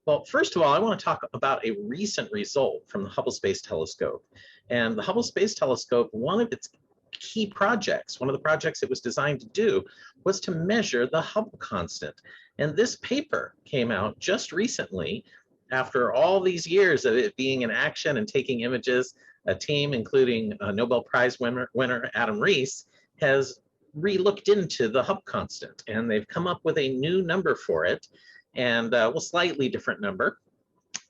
Well, first of all, I want to talk about a recent result from the Hubble Space Telescope. And the Hubble Space Telescope, one of its key projects, one of the projects it was designed to do, was to measure the Hubble constant. And this paper came out just recently, after all these years of it being in action and taking images. A team, including Nobel Prize winner Adam Rees, has re-looked into the Hubble constant, and they've come up with a new number for it, and well, slightly different number.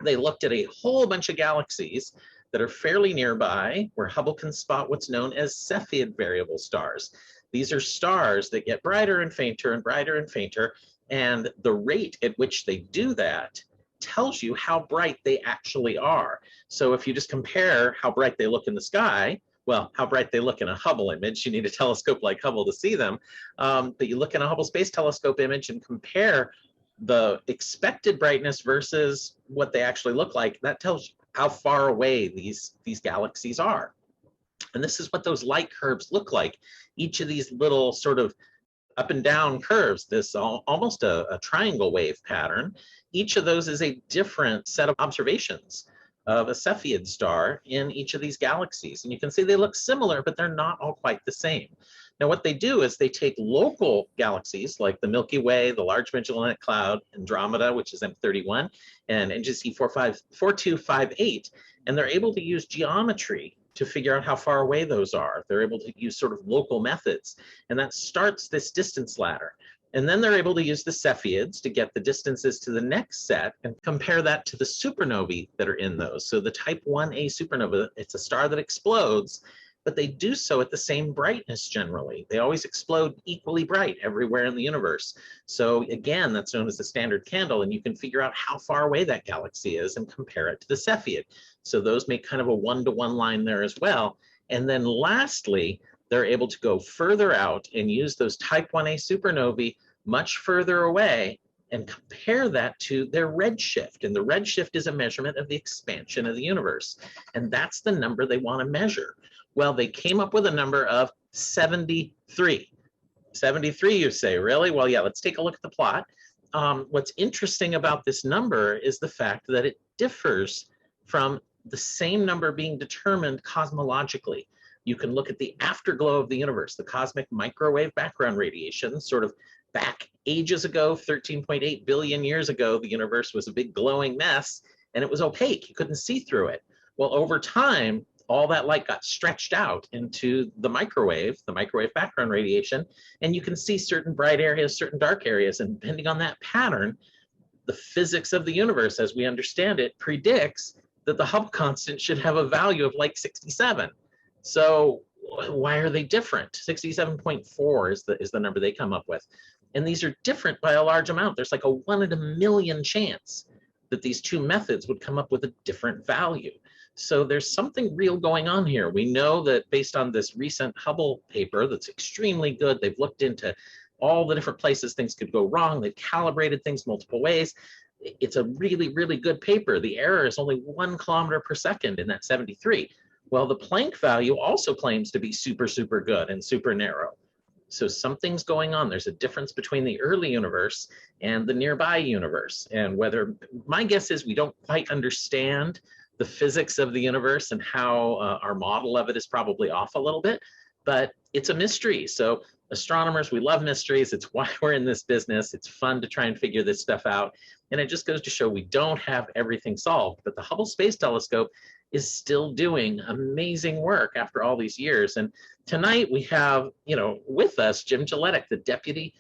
They looked at a whole bunch of galaxies that are fairly nearby, where Hubble can spot what's known as Cepheid variable stars. These are stars that get brighter and fainter and brighter and fainter, and the rate at which they do that tells you how bright they actually are. So if you just compare how bright they look in the sky, well, how bright they look in a Hubble image, you need a telescope like Hubble to see them, but you look in a Hubble Space Telescope image and compare the expected brightness versus what they actually look like, that tells you how far away these galaxies are. And this is what those light curves look like. Each of these little sort of up and down curves, this almost a triangle wave pattern, each of those is a different set of observations of a Cepheid star in each of these galaxies. And you can see they look similar, but they're not all quite the same. Now, what they do is they take local galaxies like the Milky Way, the Large Magellanic Cloud, Andromeda, which is M31, and NGC 4258, and they're able to use geometry to figure out how far away those are. They're able to use sort of local methods, and that starts this distance ladder. And then they're able to use the Cepheids to get the distances to the next set and compare that to the supernovae that are in those. So the type 1a supernova, it's a star that explodes, but they do so at the same brightness generally. They always explode equally bright everywhere in the universe. So again, that's known as the standard candle, and you can figure out how far away that galaxy is and compare it to the Cepheid. So those make kind of a one-to-one line there as well. And then lastly, they're able to go further out and use those type 1a supernovae much further away and compare that to their redshift. And the redshift is a measurement of the expansion of the universe. And that's the number they want to measure. Well, they came up with a number of 73. 73, you say, really? Well, yeah, let's take a look at the plot. What's interesting about this number is the fact that it differs from the same number being determined cosmologically. You can look at the afterglow of the universe, the cosmic microwave background radiation, sort of back ages ago, 13.8 billion years ago, the universe was a big glowing mess, and it was opaque. You couldn't see through it. Well, over time, all that light got stretched out into the microwave background radiation, and you can see certain bright areas, certain dark areas, and depending on that pattern, the physics of the universe as we understand it predicts that the Hubble constant should have a value of like 67. So why are they different? 67.4 is the number they come up with. And these are different by a large amount. There's like a 1 in a million chance that these two methods would come up with a different value. So there's something real going on here. We know that based on this recent Hubble paper that's extremely good, they've looked into all the different places things could go wrong. They've calibrated things multiple ways. It's a really, really good paper. The error is only 1 kilometer per second in that 73. Well, the Planck value also claims to be super, super good and super narrow. So something's going on. There's a difference between the early universe and the nearby universe. And whether, my guess is we don't quite understand the physics of the universe and how our model of it is probably off a little bit, but it's a mystery. So astronomers, we love mysteries. It's why we're in this business. It's fun to try and figure this stuff out. And it just goes to show we don't have everything solved, but the Hubble Space Telescope is still doing amazing work after all these years. And tonight we have, with us, Jim Gilletic, the Deputy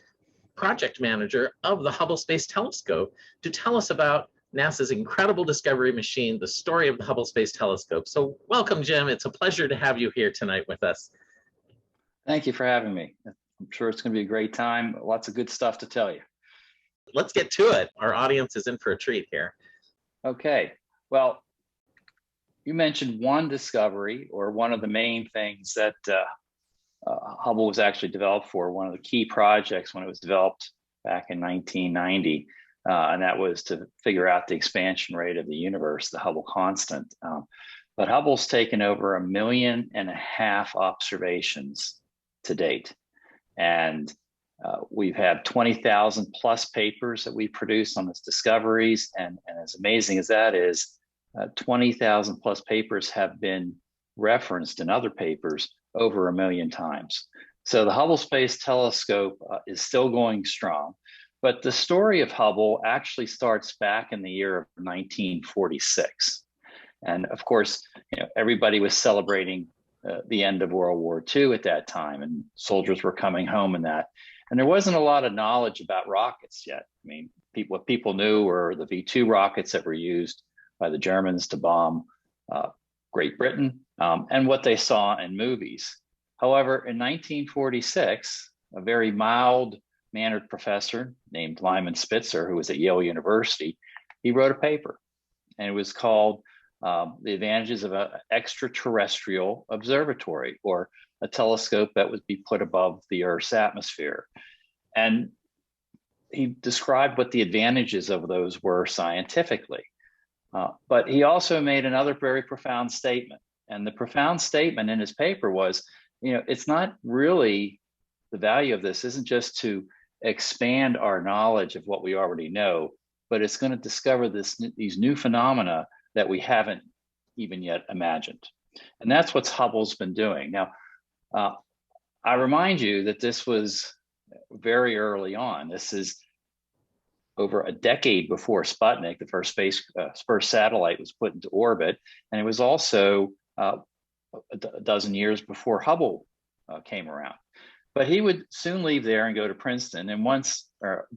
Project Manager of the Hubble Space Telescope, to tell us about NASA's incredible discovery machine, the story of the Hubble Space Telescope. So welcome, Jim. It's a pleasure to have you here tonight with us. Thank you for having me. I'm sure it's going to be a great time. Lots of good stuff to tell you. Let's get to it. Our audience is in for a treat here. Okay. Well, you mentioned one discovery, or one of the main things that Hubble was actually developed for, one of the key projects when it was developed back in 1990, and that was to figure out the expansion rate of the universe, the Hubble constant. But Hubble's taken over 1.5 million observations to date. And We've had 20,000 plus papers that we produced on its discoveries. And as amazing as that is, 20,000 plus papers have been referenced in other papers over 1 million times. So the Hubble Space Telescope is still going strong. But the story of Hubble actually starts back in the year of 1946. And of course, everybody was celebrating the end of World War II at that time, and soldiers were coming home and that. And there wasn't a lot of knowledge about rockets yet. I mean, what people knew were the V-2 rockets that were used by the Germans to bomb Great Britain, and what they saw in movies. However, in 1946, a very mild-mannered professor named Lyman Spitzer, who was at Yale University, he wrote a paper, and it was called The Advantages of an Extraterrestrial Observatory, or a telescope that would be put above the Earth's atmosphere. And he described what the advantages of those were scientifically. But he also made another very profound statement. And the profound statement in his paper was, it's not really, the value of this isn't just to expand our knowledge of what we already know, but it's going to discover these new phenomena that we haven't even yet imagined. And that's what Hubble's been doing. Now, I remind you that this was very early on. This is over a decade before Sputnik, the first satellite, was put into orbit. And it was also a dozen years before Hubble came around. But he would soon leave there and go to Princeton. And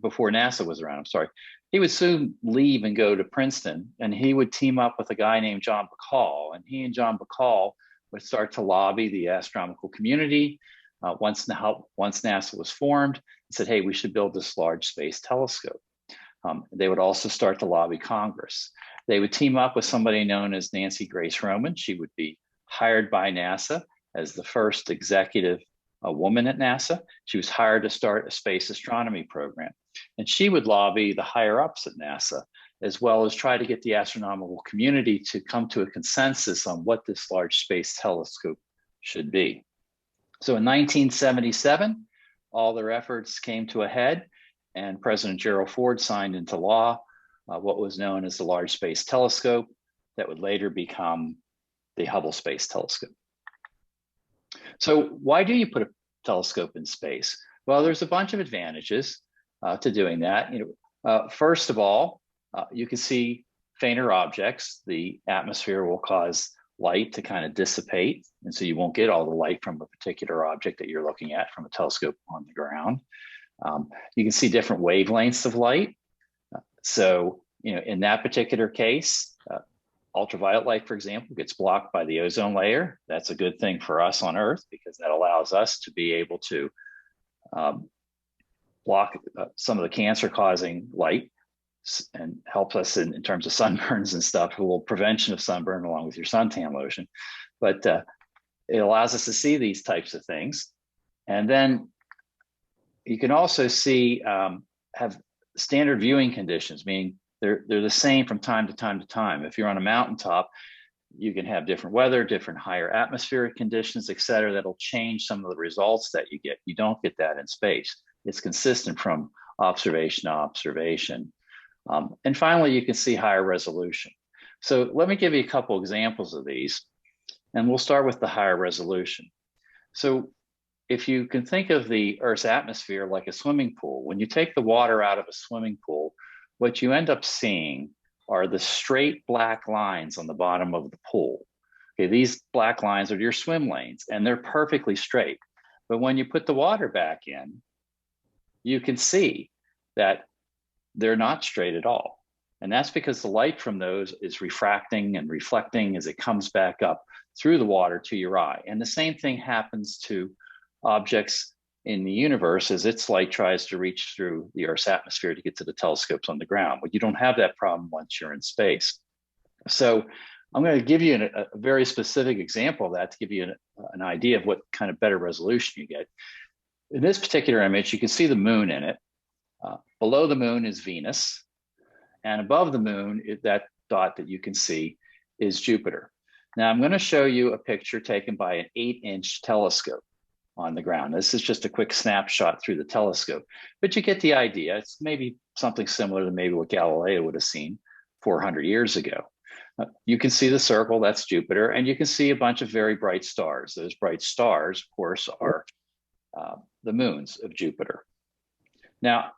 before NASA was around, I'm sorry, he would soon leave and go to Princeton, and he would team up with a guy named John Bacall. And he and John Bacall would start to lobby the astronomical community once NASA was formed, and said, hey, we should build this large space telescope. They would also start to lobby Congress. They would team up with somebody known as Nancy Grace Roman. She would be hired by NASA as the first executive woman at NASA. She was hired to start a space astronomy program. And she would lobby the higher ups at NASA, as well as try to get the astronomical community to come to a consensus on what this large space telescope should be. So in 1977, all their efforts came to a head, and President Gerald Ford signed into law what was known as the Large Space Telescope, that would later become the Hubble Space Telescope. So why do you put a telescope in space? Well, there's a bunch of advantages to doing that. First of all, you can see fainter objects. The atmosphere will cause light to kind of dissipate, and so you won't get all the light from a particular object that you're looking at from a telescope on the ground. You can see different wavelengths of light. So, in that particular case, ultraviolet light, for example, gets blocked by the ozone layer. That's a good thing for us on Earth, because that allows us to be able to block some of the cancer-causing light, and helps us in terms of sunburns and stuff, a little prevention of sunburn along with your suntan lotion. But it allows us to see these types of things. And then you can also see, have standard viewing conditions, meaning they're the same from time to time to time. If you're on a mountaintop, you can have different weather, different higher atmospheric conditions, et cetera, that'll change some of the results that you get. You don't get that in space. It's consistent from observation to observation. And finally, you can see higher resolution. So let me give you a couple examples of these, and we'll start with the higher resolution. So if you can think of the Earth's atmosphere like a swimming pool, when you take the water out of a swimming pool, what you end up seeing are the straight black lines on the bottom of the pool. Okay, these black lines are your swim lanes, and they're perfectly straight. But when you put the water back in, you can see that they're not straight at all. And that's because the light from those is refracting and reflecting as it comes back up through the water to your eye. And the same thing happens to objects in the universe as its light tries to reach through the Earth's atmosphere to get to the telescopes on the ground. But you don't have that problem once you're in space. So I'm going to give you a very specific example of that to give you an idea of what kind of better resolution you get. In this particular image, you can see the moon in it. Below the moon is Venus, and above the moon, that dot that you can see is Jupiter. Now I'm going to show you a picture taken by an 8-inch telescope. on the ground. This is just a quick snapshot through the telescope, but you get the idea. It's maybe something similar to maybe what Galileo would have seen 400 years ago. You can see the circle, that's Jupiter, and you can see a bunch of very bright stars. Those bright stars, of course, are the moons of Jupiter. Now,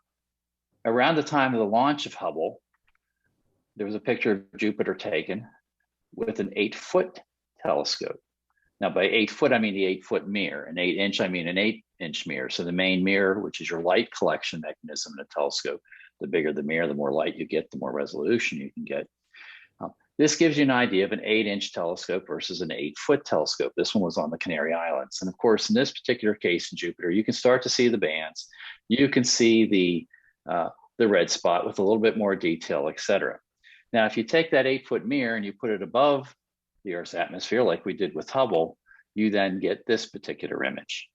around the time of the launch of Hubble, there was a picture of Jupiter taken with an 8-foot telescope. Now, by 8 foot, I mean the 8-foot mirror. An 8-inch, I mean an 8-inch mirror. So the main mirror, which is your light collection mechanism in a telescope, the bigger the mirror, the more light you get, the more resolution you can get. This gives you an idea of an 8-inch telescope versus an 8-foot telescope. This one was on the Canary Islands. And of course, in this particular case in Jupiter, you can start to see the bands. You can see the red spot with a little bit more detail, et cetera. Now, if you take that 8-foot mirror and you put it above the Earth's atmosphere, like we did with Hubble, you then get this particular image.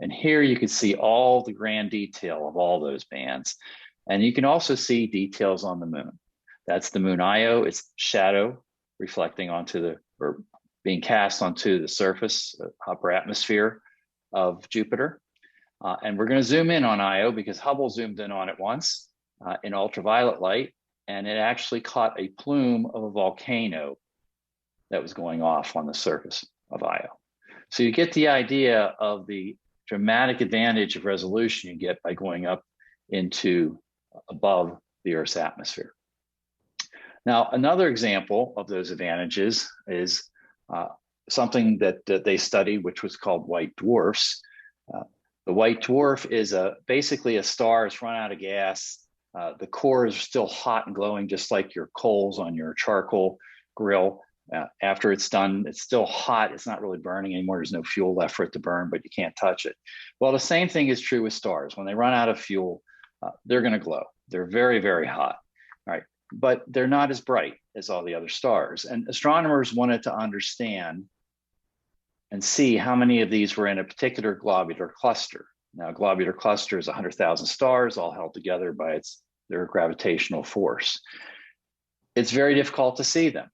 And here you can see all the grand detail of all those bands. And you can also see details on the moon. That's the moon Io, its shadow reflecting onto or being cast onto the surface, upper atmosphere of Jupiter. And we're going to zoom in on Io because Hubble zoomed in on it once in ultraviolet light, and it actually caught a plume of a volcano that was going off on the surface of Io. So you get the idea of the dramatic advantage of resolution you get by going up into above the Earth's atmosphere. Now, another example of those advantages is something that they studied, which was called white dwarfs. The white dwarf is basically a star has run out of gas. The core is still hot and glowing, just like your coals on your charcoal grill. After it's done, it's still hot. It's not really burning anymore. There's no fuel left for it to burn, but you can't touch it. Well, the same thing is true with stars. When they run out of fuel, they're going to glow. They're very, very hot. All right. But they're not as bright as all the other stars. And astronomers wanted to understand and see how many of these were in a particular globular cluster. Now, a globular cluster is 100,000 stars all held together by their gravitational force. It's very difficult to see them.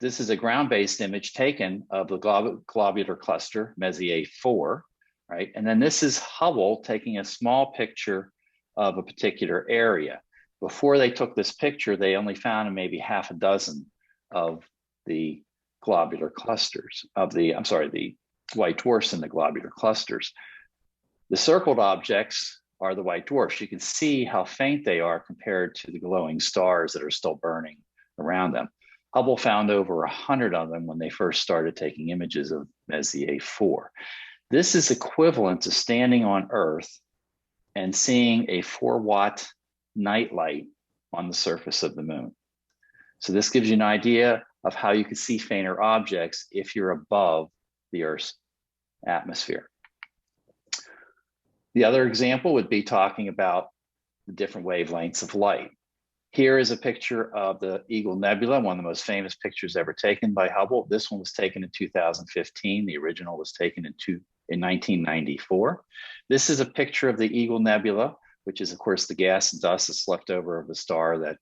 This is a ground-based image taken of the globular cluster, Messier 4, right? And then this is Hubble taking a small picture of a particular area. Before they took this picture, they only found maybe half a dozen of the globular clusters, the white dwarfs in the globular clusters. The circled objects are the white dwarfs. You can see how faint they are compared to the glowing stars that are still burning around them. Hubble found over 100 of them when they first started taking images of Messier 4. This is equivalent to standing on Earth and seeing a 4-watt night light on the surface of the moon. So this gives you an idea of how you can see fainter objects if you're above the Earth's atmosphere. The other example would be talking about the different wavelengths of light. Here is a picture of the Eagle Nebula, one of the most famous pictures ever taken by Hubble. This one was taken in 2015. The original was taken in 1994. This is a picture of the Eagle Nebula, which is, of course, the gas and dust that's left over of a star that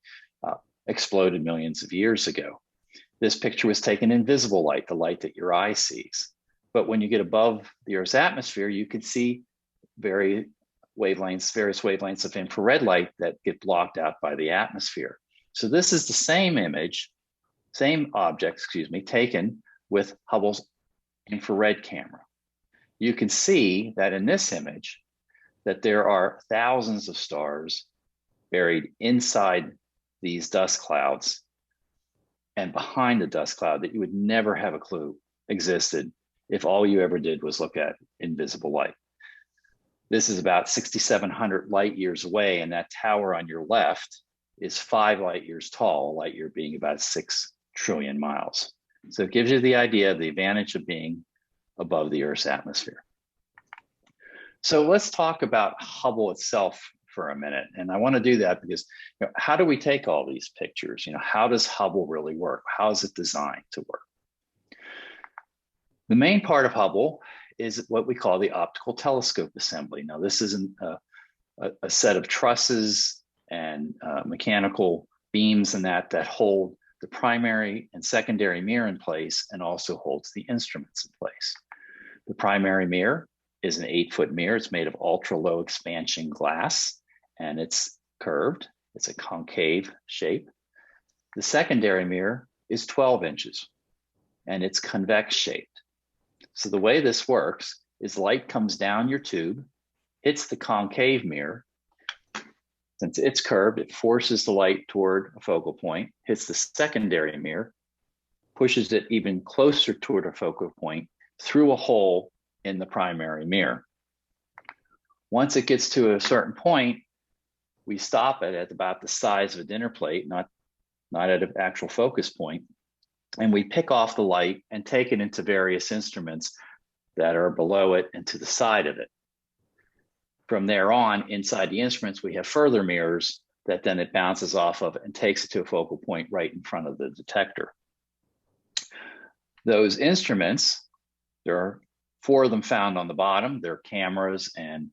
exploded millions of years ago. This picture was taken in visible light, the light that your eye sees. But when you get above the Earth's atmosphere, you can see various wavelengths of infrared light that get blocked out by the atmosphere. So this is the same object, taken with Hubble's infrared camera. You can see that in this image, that there are thousands of stars buried inside these dust clouds and behind the dust cloud that you would never have a clue existed if all you ever did was look at invisible light. This is about 6,700 light years away, and that tower on your left is 5 light years tall, a light year being about 6 trillion miles. So it gives you the idea of the advantage of being above the Earth's atmosphere. So let's talk about Hubble itself for a minute. And I want to do that because how do we take all these pictures? How does Hubble really work? How is it designed to work? The main part of Hubble is what we call the optical telescope assembly. Now, this isn't a set of trusses and mechanical beams and that hold the primary and secondary mirror in place and also holds the instruments in place. The primary mirror is an 8-foot mirror. It's made of ultra low expansion glass, and it's curved. It's a concave shape. The secondary mirror is 12 inches, and it's convex shaped. So the way this works is light comes down your tube, hits the concave mirror. Since it's curved, it forces the light toward a focal point, hits the secondary mirror, pushes it even closer toward a focal point through a hole in the primary mirror. Once it gets to a certain point, we stop it at about the size of a dinner plate, not at an actual focus point, and we pick off the light and take it into various instruments that are below it and to the side of it. From there on, inside the instruments, we have further mirrors that then it bounces off of and takes it to a focal point right in front of the detector. Those instruments, there are 4 of them found on the bottom. They're cameras and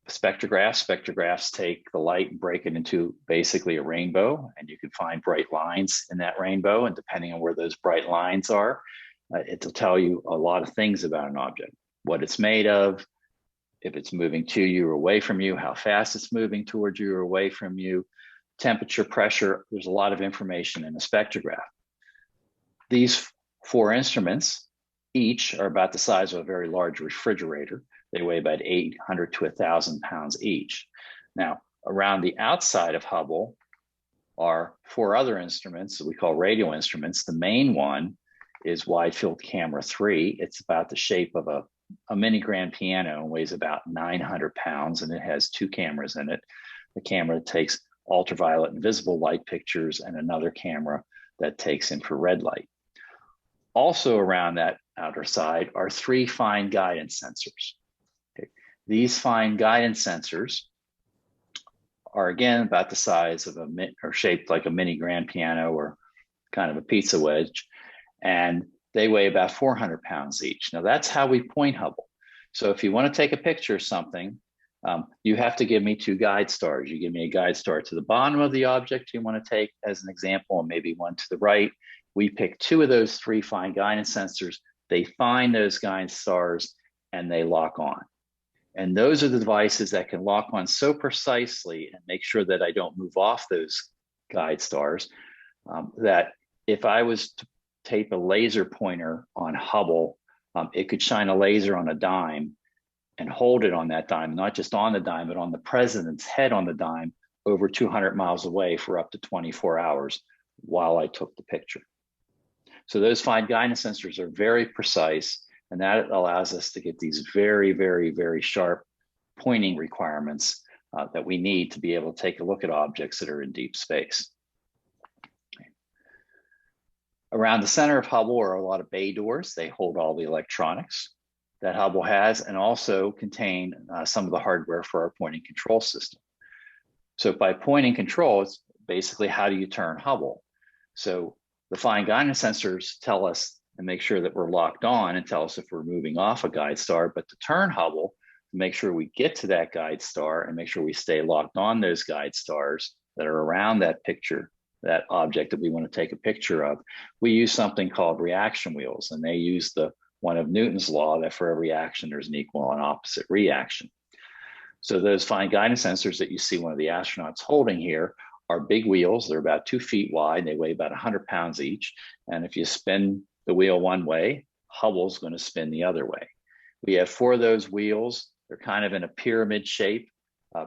spectrographs. Spectrographs take the light and break it into basically a rainbow, and you can find bright lines in that rainbow. And depending on where those bright lines are, it'll tell you a lot of things about an object, what it's made of, if it's moving to you or away from you, how fast it's moving towards you or away from you, temperature, pressure. There's a lot of information in a spectrograph. These 4 instruments each are about the size of a very large refrigerator. They weigh about 800 to 1,000 pounds each. Now, around the outside of Hubble are 4 other instruments that we call radio instruments. The main one is Wide Field Camera 3. It's about the shape of a mini grand piano and weighs about 900 pounds, and it has 2 cameras in it. The camera takes ultraviolet and visible light pictures, and another camera that takes infrared light. Also around that outer side are 3 fine guidance sensors. Okay. These fine guidance sensors are again about the size of or shaped like a mini grand piano or kind of a pizza wedge, and they weigh about 400 pounds each. Now that's how we point Hubble. So if you want to take a picture of something, you have to give me 2 guide stars. You give me a guide star to the bottom of the object you want to take as an example, and maybe one to the right. We pick 2 of those 3 fine guidance sensors. They find those guide stars and they lock on. And those are the devices that can lock on so precisely and make sure that I don't move off those guide stars, that if I was to tape a laser pointer on Hubble, it could shine a laser on a dime and hold it on that dime, not just on the dime, but on the president's head on the dime over 200 miles away for up to 24 hours while I took the picture. So those fine guidance sensors are very precise, and that allows us to get these very, very, very sharp pointing requirements that we need to be able to take a look at objects that are in deep space. Around the center of Hubble are a lot of bay doors. They hold all the electronics that Hubble has and also contain some of the hardware for our point and control system. So by point and control, it's basically how do you turn Hubble? So the fine guidance sensors tell us and make sure that we're locked on and tell us if we're moving off a guide star, but to turn Hubble, to make sure we get to that guide star and make sure we stay locked on those guide stars that are around that picture, that object that we want to take a picture of, we use something called reaction wheels, and they use the one of Newton's law that for every action there's an equal and opposite reaction. So those fine guidance sensors that you see one of the astronauts holding here are big wheels. They're about 2 feet wide. They weigh about 100 pounds each. And if you spin the wheel one way, Hubble's going to spin the other way. We have 4 of those wheels. They're kind of in a pyramid shape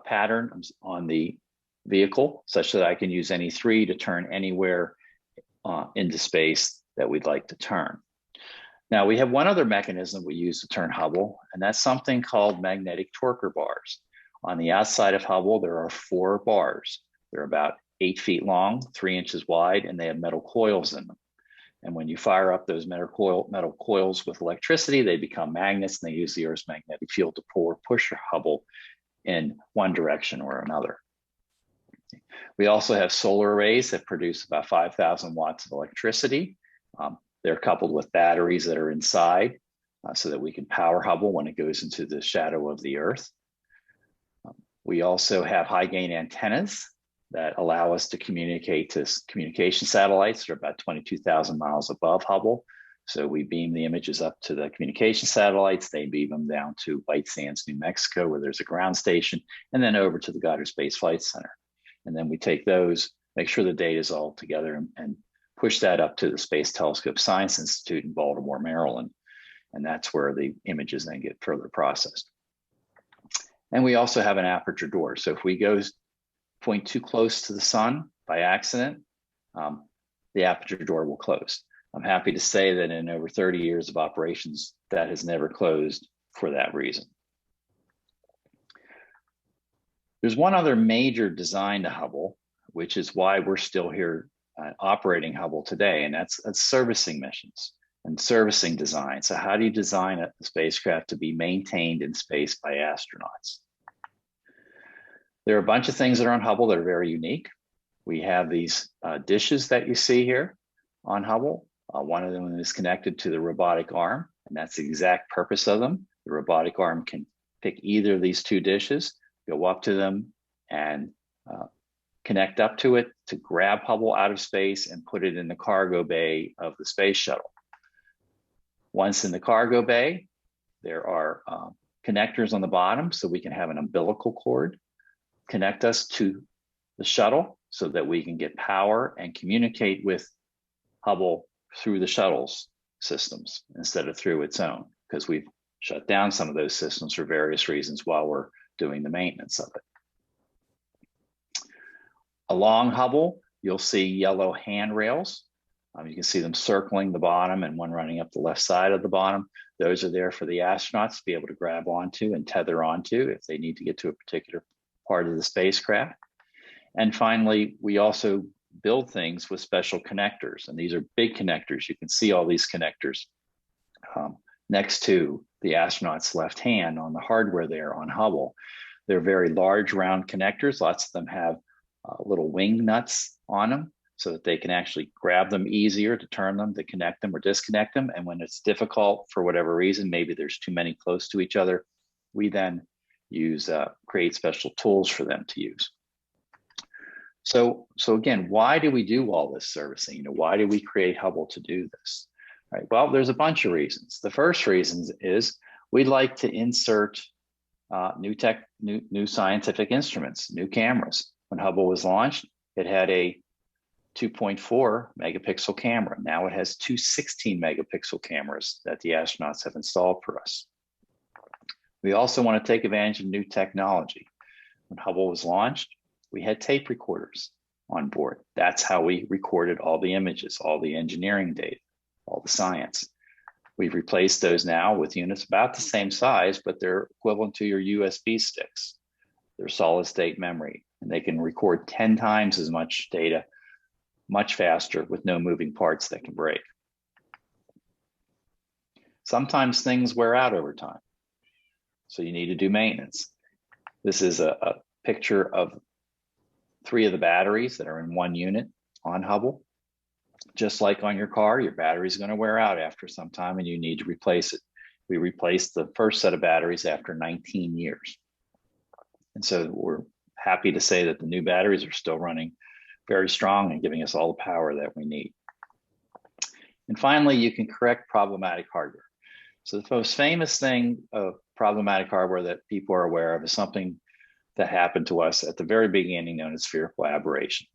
pattern on the vehicle, such that I can use any 3 to turn anywhere into space that we'd like to turn. Now we have one other mechanism we use to turn Hubble, and that's something called magnetic torquer bars. On the outside of Hubble, there are 4 bars. They're about 8 feet long, 3 inches wide, and they have metal coils in them. And when you fire up those metal coils with electricity, they become magnets, and they use the Earth's magnetic field to pull or push your Hubble in one direction or another. We also have solar arrays that produce about 5,000 watts of electricity. They're coupled with batteries that are inside so that we can power Hubble when it goes into the shadow of the Earth. We also have high gain antennas that allow us to communicate to communication satellites that are about 22,000 miles above Hubble. So we beam the images up to the communication satellites. They beam them down to White Sands, New Mexico, where there's a ground station, and then over to the Goddard Space Flight Center. And then we take those, make sure the data is all together, and push that up to the Space Telescope Science Institute in Baltimore, Maryland. And that's where the images then get further processed. And we also have an aperture door. So if we point too close to the sun by accident, the aperture door will close. I'm happy to say that in over 30 years of operations, that has never closed for that reason. There's one other major design to Hubble, which is why we're still here operating Hubble today, and that's servicing missions and servicing design. So how do you design a spacecraft to be maintained in space by astronauts? There are a bunch of things that are on Hubble that are very unique. We have these dishes that you see here on Hubble. One of them is connected to the robotic arm, and that's the exact purpose of them. The robotic arm can pick either of these two dishes, go up to them, and connect up to it to grab Hubble out of space and put it in the cargo bay of the space shuttle. Once in the cargo bay, there are connectors on the bottom, so we can have an umbilical cord connect us to the shuttle so that we can get power and communicate with Hubble through the shuttle's systems instead of through its own, because we've shut down some of those systems for various reasons while we're doing the maintenance of it. Along Hubble, you'll see yellow handrails. You can see them circling the bottom and one running up the left side of the bottom. Those are there for the astronauts to be able to grab onto and tether onto if they need to get to a particular part of the spacecraft. And finally, we also build things with special connectors, and these are big connectors. You can see all these connectors next to the astronaut's left hand on the hardware there on Hubble. They're very large round connectors. Lots of them have little wing nuts on them so that they can actually grab them easier to turn them, to connect them or disconnect them. And when it's difficult for whatever reason, maybe there's too many close to each other, we then create special tools for them to use. So again, why do we do all this servicing? Why do we create Hubble to do this? Right. Well, there's a bunch of reasons. The first reason is we'd like to insert new scientific instruments, new cameras. When Hubble was launched, it had a 2.4 megapixel camera. Now it has two 16 megapixel cameras that the astronauts have installed for us. We also want to take advantage of new technology. When Hubble was launched, we had tape recorders on board. That's how we recorded all the images, all the engineering data, all the science. We've replaced those now with units about the same size, but they're equivalent to your USB sticks. They're solid state memory, and they can record 10 times as much data, much faster with no moving parts that can break. Sometimes things wear out over time, so you need to do maintenance. This is a picture of 3 of the batteries that are in one unit on Hubble. Just like on your car, your battery is going to wear out after some time and you need to replace it. We replaced the first set of batteries after 19 years. And so we're happy to say that the new batteries are still running very strong and giving us all the power that we need. And finally, you can correct problematic hardware. So the most famous thing of problematic hardware that people are aware of is something that happened to us at the very beginning known as spherical aberration.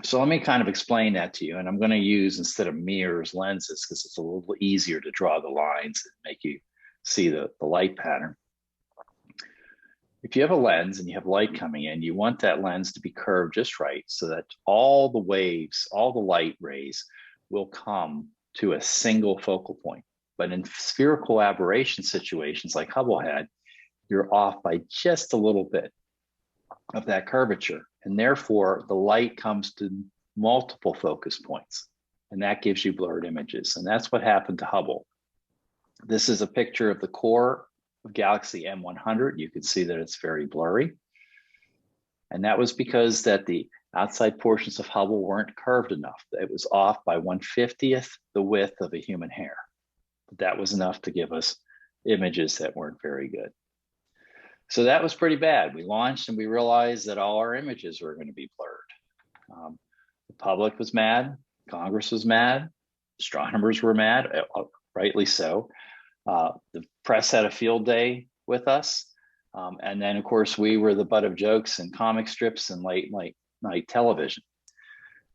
So let me kind of explain that to you. And I'm going to use, instead of mirrors, lenses, because it's a little easier to draw the lines and make you see the light pattern. If you have a lens and you have light coming in, you want that lens to be curved just right so that all the waves, all the light rays will come to a single focal point. But in spherical aberration situations like Hubble had, you're off by just a little bit of that curvature. And therefore, the light comes to multiple focus points. And that gives you blurred images. And that's what happened to Hubble. This is a picture of the core of Galaxy M100. You can see that it's very blurry. And that was because that the outside portions of Hubble weren't curved enough. It was off by 1/50th the width of a human hair. But that was enough to give us images that weren't very good. So that was pretty bad. We launched and we realized that all our images were going to be blurred. The public was mad. Congress was mad. Astronomers were mad, rightly so. The press had a field day with us. And then, of course, we were the butt of jokes and comic strips and late night television.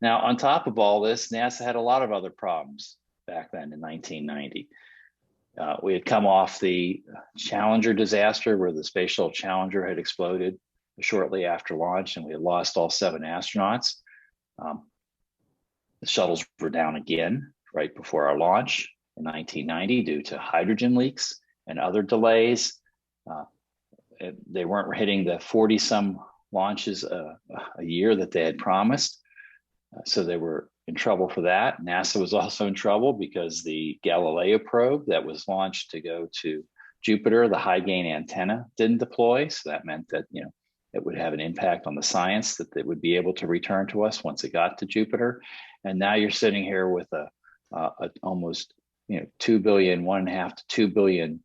Now, on top of all this, NASA had a lot of other problems back then in 1990. We had come off the Challenger disaster where the Space Shuttle Challenger had exploded shortly after launch, and we had lost all 7 astronauts. The shuttles were down again right before our launch in 1990 due to hydrogen leaks and other delays. They weren't hitting the 40-some launches a year that they had promised. So they were in trouble for that. NASA was also in trouble because the Galileo probe that was launched to go to Jupiter, the high gain antenna didn't deploy. So that meant that, it would have an impact on the science that they would be able to return to us once it got to Jupiter. And now you're sitting here with a almost, $1.5 to $2 billion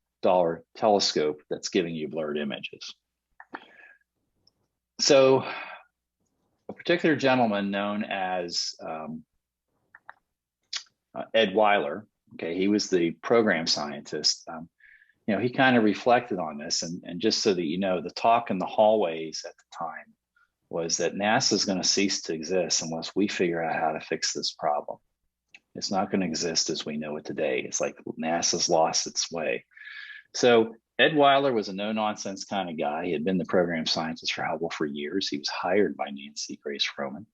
telescope that's giving you blurred images. So a particular gentleman known as Ed Weiler, okay, he was the program scientist. He kind of reflected on this, and just so that you know, the talk in the hallways at the time was that NASA is going to cease to exist unless we figure out how to fix this problem. It's not going to exist as we know it today. It's like NASA's lost its way. So Ed Weiler was a no-nonsense kind of guy. He had been the program scientist for Hubble for years. He was hired by Nancy Grace Roman.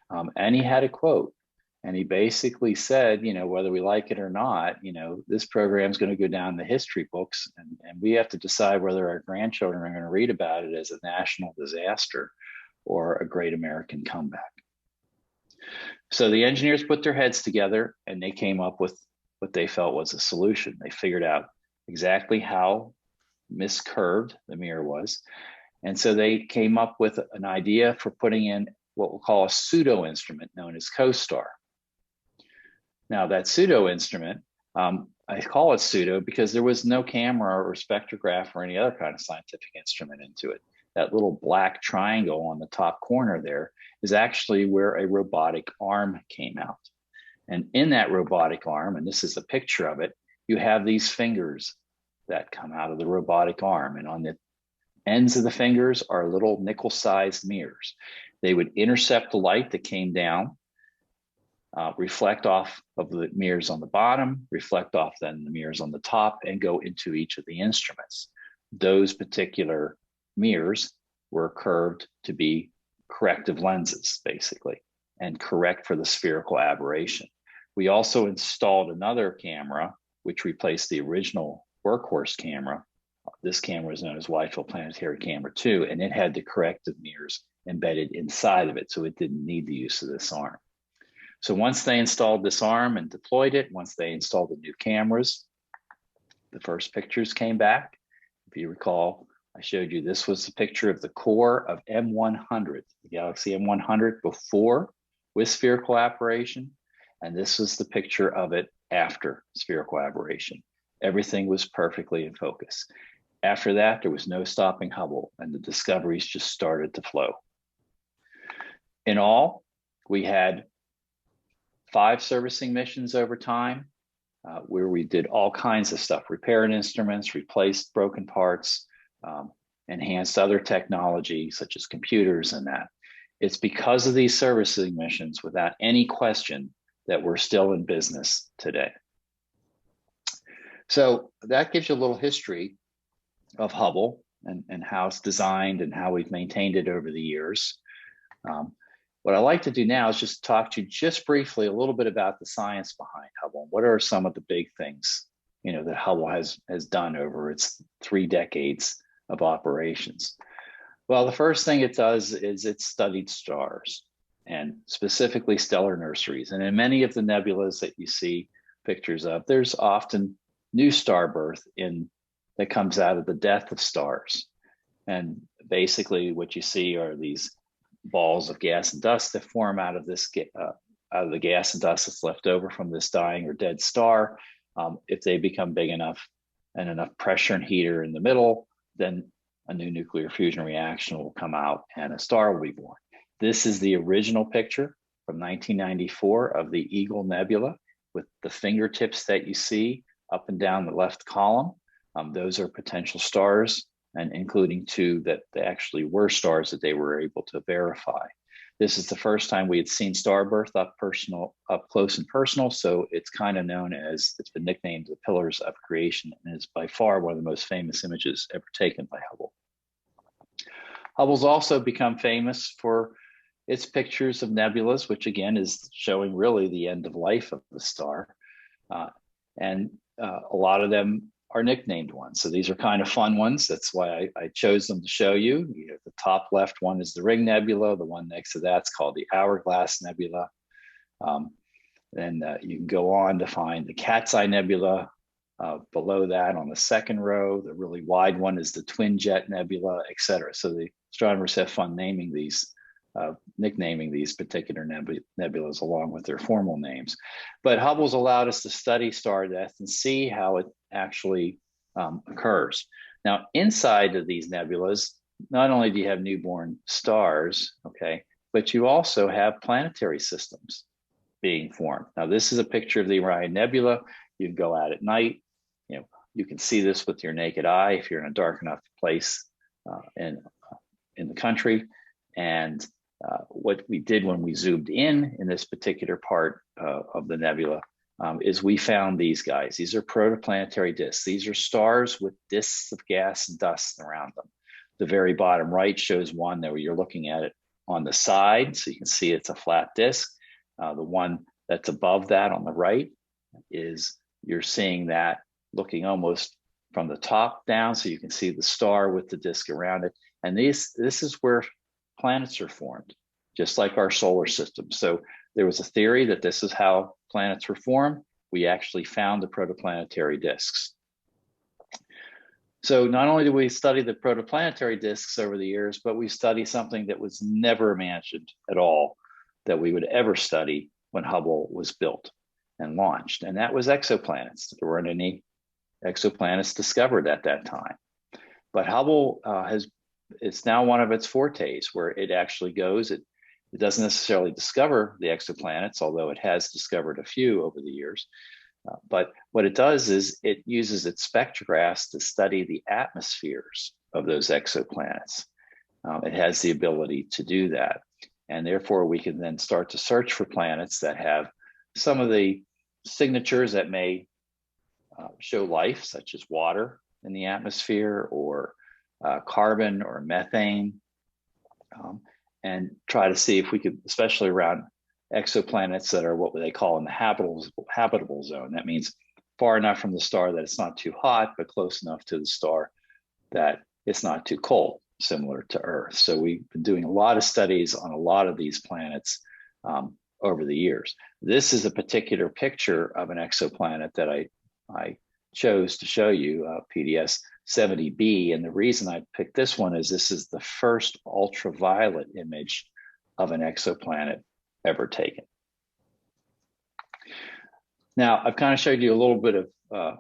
And he had a quote. And he basically said, whether we like it or not, this program is going to go down the history books. And we have to decide whether our grandchildren are going to read about it as a national disaster or a great American comeback. So the engineers put their heads together and they came up with what they felt was a solution. They figured out exactly how miscurved the mirror was. And so they came up with an idea for putting in what we'll call a pseudo instrument known as CoStar. Now that pseudo instrument, I call it pseudo because there was no camera or spectrograph or any other kind of scientific instrument into it. That little black triangle on the top corner there is actually where a robotic arm came out. And in that robotic arm, and this is a picture of it, you have these fingers that come out of the robotic arm. And on the ends of the fingers are little nickel-sized mirrors. They would intercept the light that came down, reflect off of the mirrors on the bottom, reflect off then the mirrors on the top, and go into each of the instruments. Those particular mirrors were curved to be corrective lenses, basically, and correct for the spherical aberration. We also installed another camera, which replaced the original workhorse camera. This camera is known as Wide-Field Planetary Camera 2, and it had the corrective mirrors embedded inside of it, so it didn't need the use of this arm. So once they installed this arm and deployed it, once they installed the new cameras, the first pictures came back. If you recall, I showed you this was the picture of the core of M100, the Galaxy M100 before with spherical aberration, and this was the picture of it after spherical aberration. Everything was perfectly in focus. After that, there was no stopping Hubble, and the discoveries just started to flow. In all, we had 5 servicing missions over time, where we did all kinds of stuff, repaired instruments, replaced broken parts, enhanced other technology such as computers and that. It's because of these servicing missions, without any question, that we're still in business today. So that gives you a little history of Hubble and how it's designed and how we've maintained it over the years. What I'd like to do now is just talk to you just briefly a little bit about the science behind Hubble. What are some of the big things, that Hubble has done over its 3 decades of operations? Well, the first thing it does is it studied stars, and specifically stellar nurseries. And in many of the nebulas that you see pictures of, there's often new star birth that comes out of the death of stars. And basically what you see are these balls of gas and dust that form out of this out of the gas and dust that's left over from this dying or dead star. If they become big enough and enough pressure and heat are in the middle, then a new nuclear fusion reaction will come out and a star will be born. This is the original picture from 1994 of the Eagle Nebula with the fingertips that you see up and down the left column. Those are potential stars, and including two that they actually were stars that they were able to verify. This is the first time we had seen starburst up close and personal, so it's kind of known as, it's been nicknamed the Pillars of Creation, and is by far one of the most famous images ever taken by Hubble. Hubble's also become famous for its pictures of nebulas, which again is showing really the end of life of the star. A lot of them are nicknamed ones. So these are kind of fun ones. That's why I chose them to show you. The top left one is the Ring Nebula. The one next to that's called the Hourglass Nebula. Then you can go on to find the Cat's Eye Nebula. Below that on the second row, the really wide one is the Twin Jet Nebula, et cetera. So the astronomers have fun naming these, nicknaming these particular nebulas along with their formal names. But Hubble's allowed us to study star death and see how it actually occurs. Now, inside of these nebulas, not only do you have newborn stars, okay, but you also have planetary systems being formed. Now, this is a picture of the Orion Nebula. You can go out at night. You can see this with your naked eye if you're in a dark enough place in the country. And what we did when we zoomed in this particular part of the nebula is we found these guys. These are protoplanetary disks. These are stars with disks of gas and dust around them. The very bottom right shows one that you're looking at it on the side, so you can see it's a flat disk. The one that's above that on the right is, you're seeing that looking almost from the top down, so you can see the star with the disk around it. And this is where planets are formed, just like our solar system. So there was a theory that this is how planets were formed. We actually found the protoplanetary disks. So not only do we study the protoplanetary disks over the years, but we study something that was never imagined at all that we would ever study when Hubble was built and launched, and that was exoplanets. There weren't any exoplanets discovered at that time. But Hubble it's now one of its fortes, where it actually goes, it doesn't necessarily discover the exoplanets, although it has discovered a few over the years. But what it does is it uses its spectrographs to study the atmospheres of those exoplanets. It has the ability to do that. And therefore, we can then start to search for planets that have some of the signatures that may show life, such as water in the atmosphere, or carbon or methane, and try to see if we could, especially around exoplanets that are what they call in the habitable zone. That means far enough from the star that it's not too hot, but close enough to the star that it's not too cold, similar to Earth. So we've been doing a lot of studies on a lot of these planets over the years. This is a particular picture of an exoplanet that I chose to show you, PDS 70b. And the reason I picked this one is this is the first ultraviolet image of an exoplanet ever taken. Now, I've kind of showed you a little bit of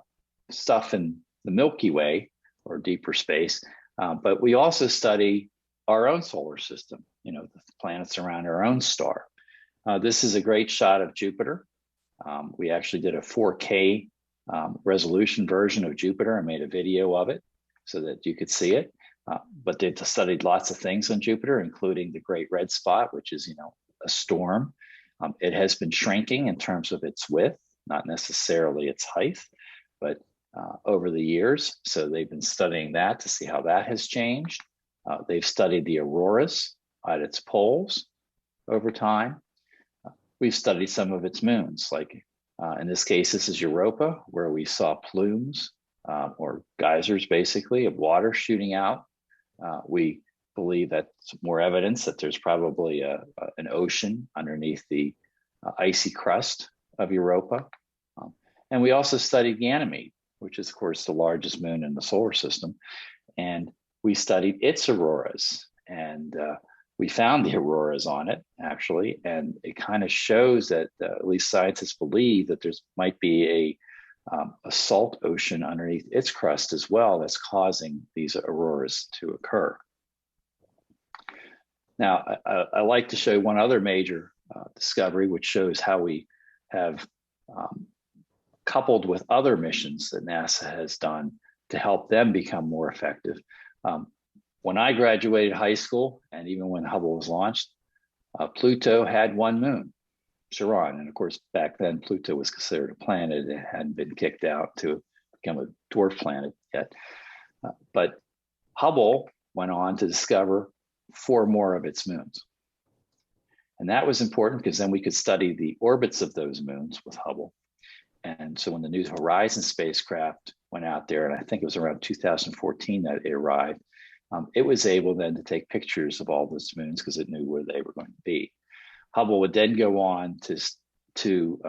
stuff in the Milky Way or deeper space, but we also study our own solar system, the planets around our own star. This is a great shot of Jupiter. We actually did a 4K resolution version of Jupiter and made a video of it so that you could see it. But they've studied lots of things on Jupiter, including the Great Red Spot, which is, a storm. It has been shrinking in terms of its width, not necessarily its height, but over the years. So they've been studying that to see how that has changed. They've studied the auroras at its poles over time. We've studied some of its moons, like in this case, this is Europa, where we saw plumes or geysers, basically, of water shooting out. We believe that's more evidence that there's probably an ocean underneath the icy crust of Europa. And we also studied Ganymede, which is, of course, the largest moon in the solar system. And we studied its auroras. And we found the auroras on it, actually. And it kind of shows that at least scientists believe that there might be a salt ocean underneath its crust as well that's causing these auroras to occur. Now, I like to show one other major discovery, which shows how we have coupled with other missions that NASA has done to help them become more effective. When I graduated high school, and even when Hubble was launched, Pluto had one moon, Charon. And of course, back then, Pluto was considered a planet. It hadn't been kicked out to become a dwarf planet yet. But Hubble went on to discover 4 more of its moons. And that was important because then we could study the orbits of those moons with Hubble. And so when the New Horizons spacecraft went out there, and I think it was around 2014 that it arrived, it was able then to take pictures of all those moons because it knew where they were going to be. Hubble would then go on to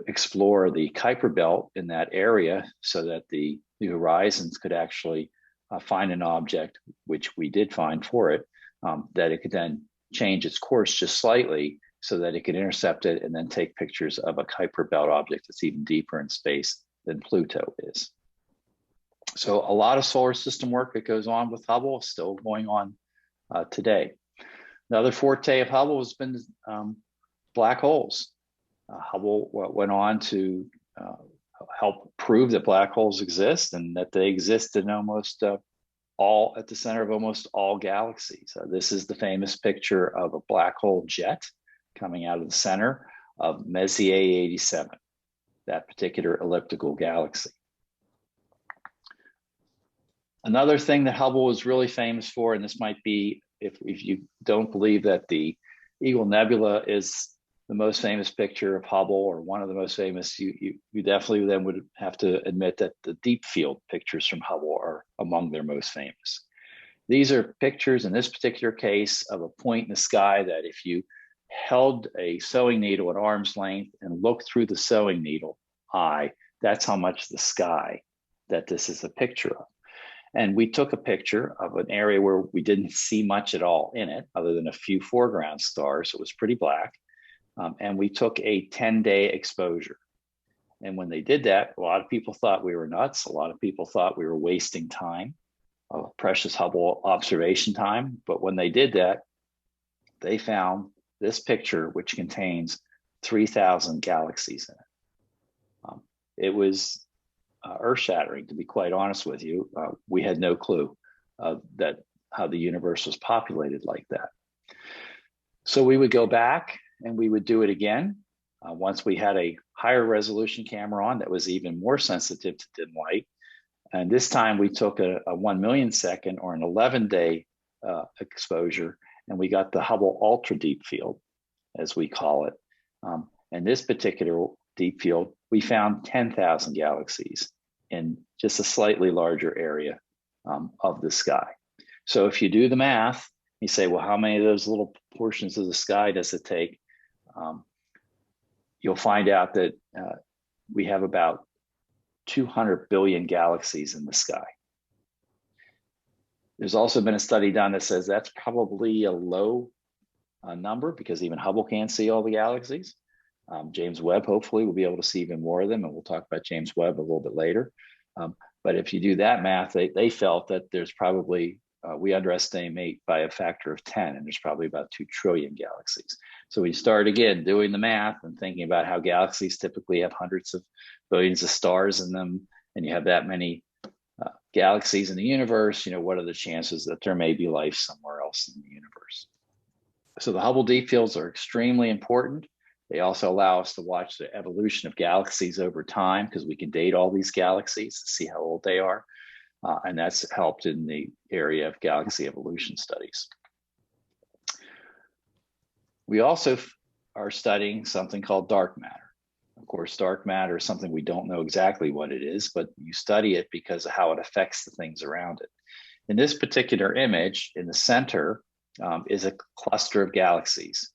explore the Kuiper Belt in that area so that the New Horizons could actually find an object, which we did find for it, that it could then change its course just slightly so that it could intercept it and then take pictures of a Kuiper Belt object that's even deeper in space than Pluto is. So a lot of solar system work that goes on with Hubble is still going on today. Another forte of Hubble has been black holes. Hubble went on to help prove that black holes exist and that they exist in almost all at the center of almost all galaxies. This is the famous picture of a black hole jet coming out of the center of Messier 87, that particular elliptical galaxy. Another thing that Hubble is really famous for, and this might be, if you don't believe that the Eagle Nebula is the most famous picture of Hubble or one of the most famous, you definitely then would have to admit that the deep field pictures from Hubble are among their most famous. These are pictures in this particular case of a point in the sky that if you held a sewing needle at arm's length and looked through the sewing needle eye, that's how much the sky that this is a picture of. And we took a picture of an area where we didn't see much at all in it, other than a few foreground stars. So it was pretty black. And we took a 10-day exposure. And when they did that, a lot of people thought we were nuts. A lot of people thought we were wasting time, precious Hubble observation time. But when they did that, they found this picture, which contains 3,000 galaxies in it. It was earth-shattering, to be quite honest with you. We had no clue that how the universe was populated like that. So we would go back and we would do it again. Once we had a higher resolution camera on that was even more sensitive to dim light. And this time we took a 1 million second or an 11-day exposure, and we got the Hubble ultra deep field, as we call it. And this particular deep field, we found 10,000 galaxies in just a slightly larger area of the sky. So if you do the math, you say, well, how many of those little portions of the sky does it take? You'll find out that we have about 200 billion galaxies in the sky. There's also been a study done that says that's probably a low number because even Hubble can't see all the galaxies. James Webb hopefully will be able to see even more of them, and we'll talk about James Webb a little bit later. But if you do that math, they felt that there's probably, we underestimate by a factor of 10, and there's probably about 2 trillion galaxies. So we start again doing the math and thinking about how galaxies typically have hundreds of billions of stars in them, and you have that many galaxies in the universe, what are the chances that there may be life somewhere else in the universe? So the Hubble deep fields are extremely important. They also allow us to watch the evolution of galaxies over time because we can date all these galaxies to see how old they are. And that's helped in the area of galaxy evolution studies. We also are studying something called dark matter. Of course, dark matter is something we don't know exactly what it is, but you study it because of how it affects the things around it. In this particular image, in the center is a cluster of galaxies.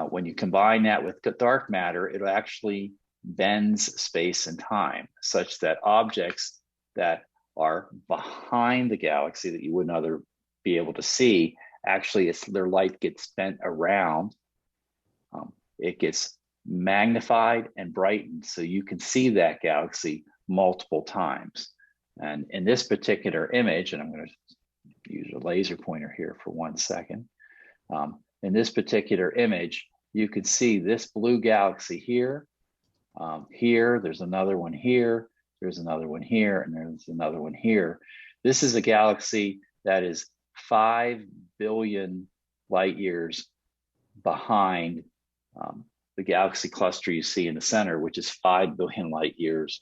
When you combine that with dark matter, it actually bends space and time such that objects that are behind the galaxy that you wouldn't be able to see, actually their light gets bent around. It gets magnified and brightened so you can see that galaxy multiple times. And in this particular image, and I'm going to use a laser pointer here for 1 second. In this particular image, you can see this blue galaxy here here, there's another one here, there's another one here, and there's another one here. This is a galaxy that is 5 billion light years behind the galaxy cluster you see in the center, which is 5 billion light years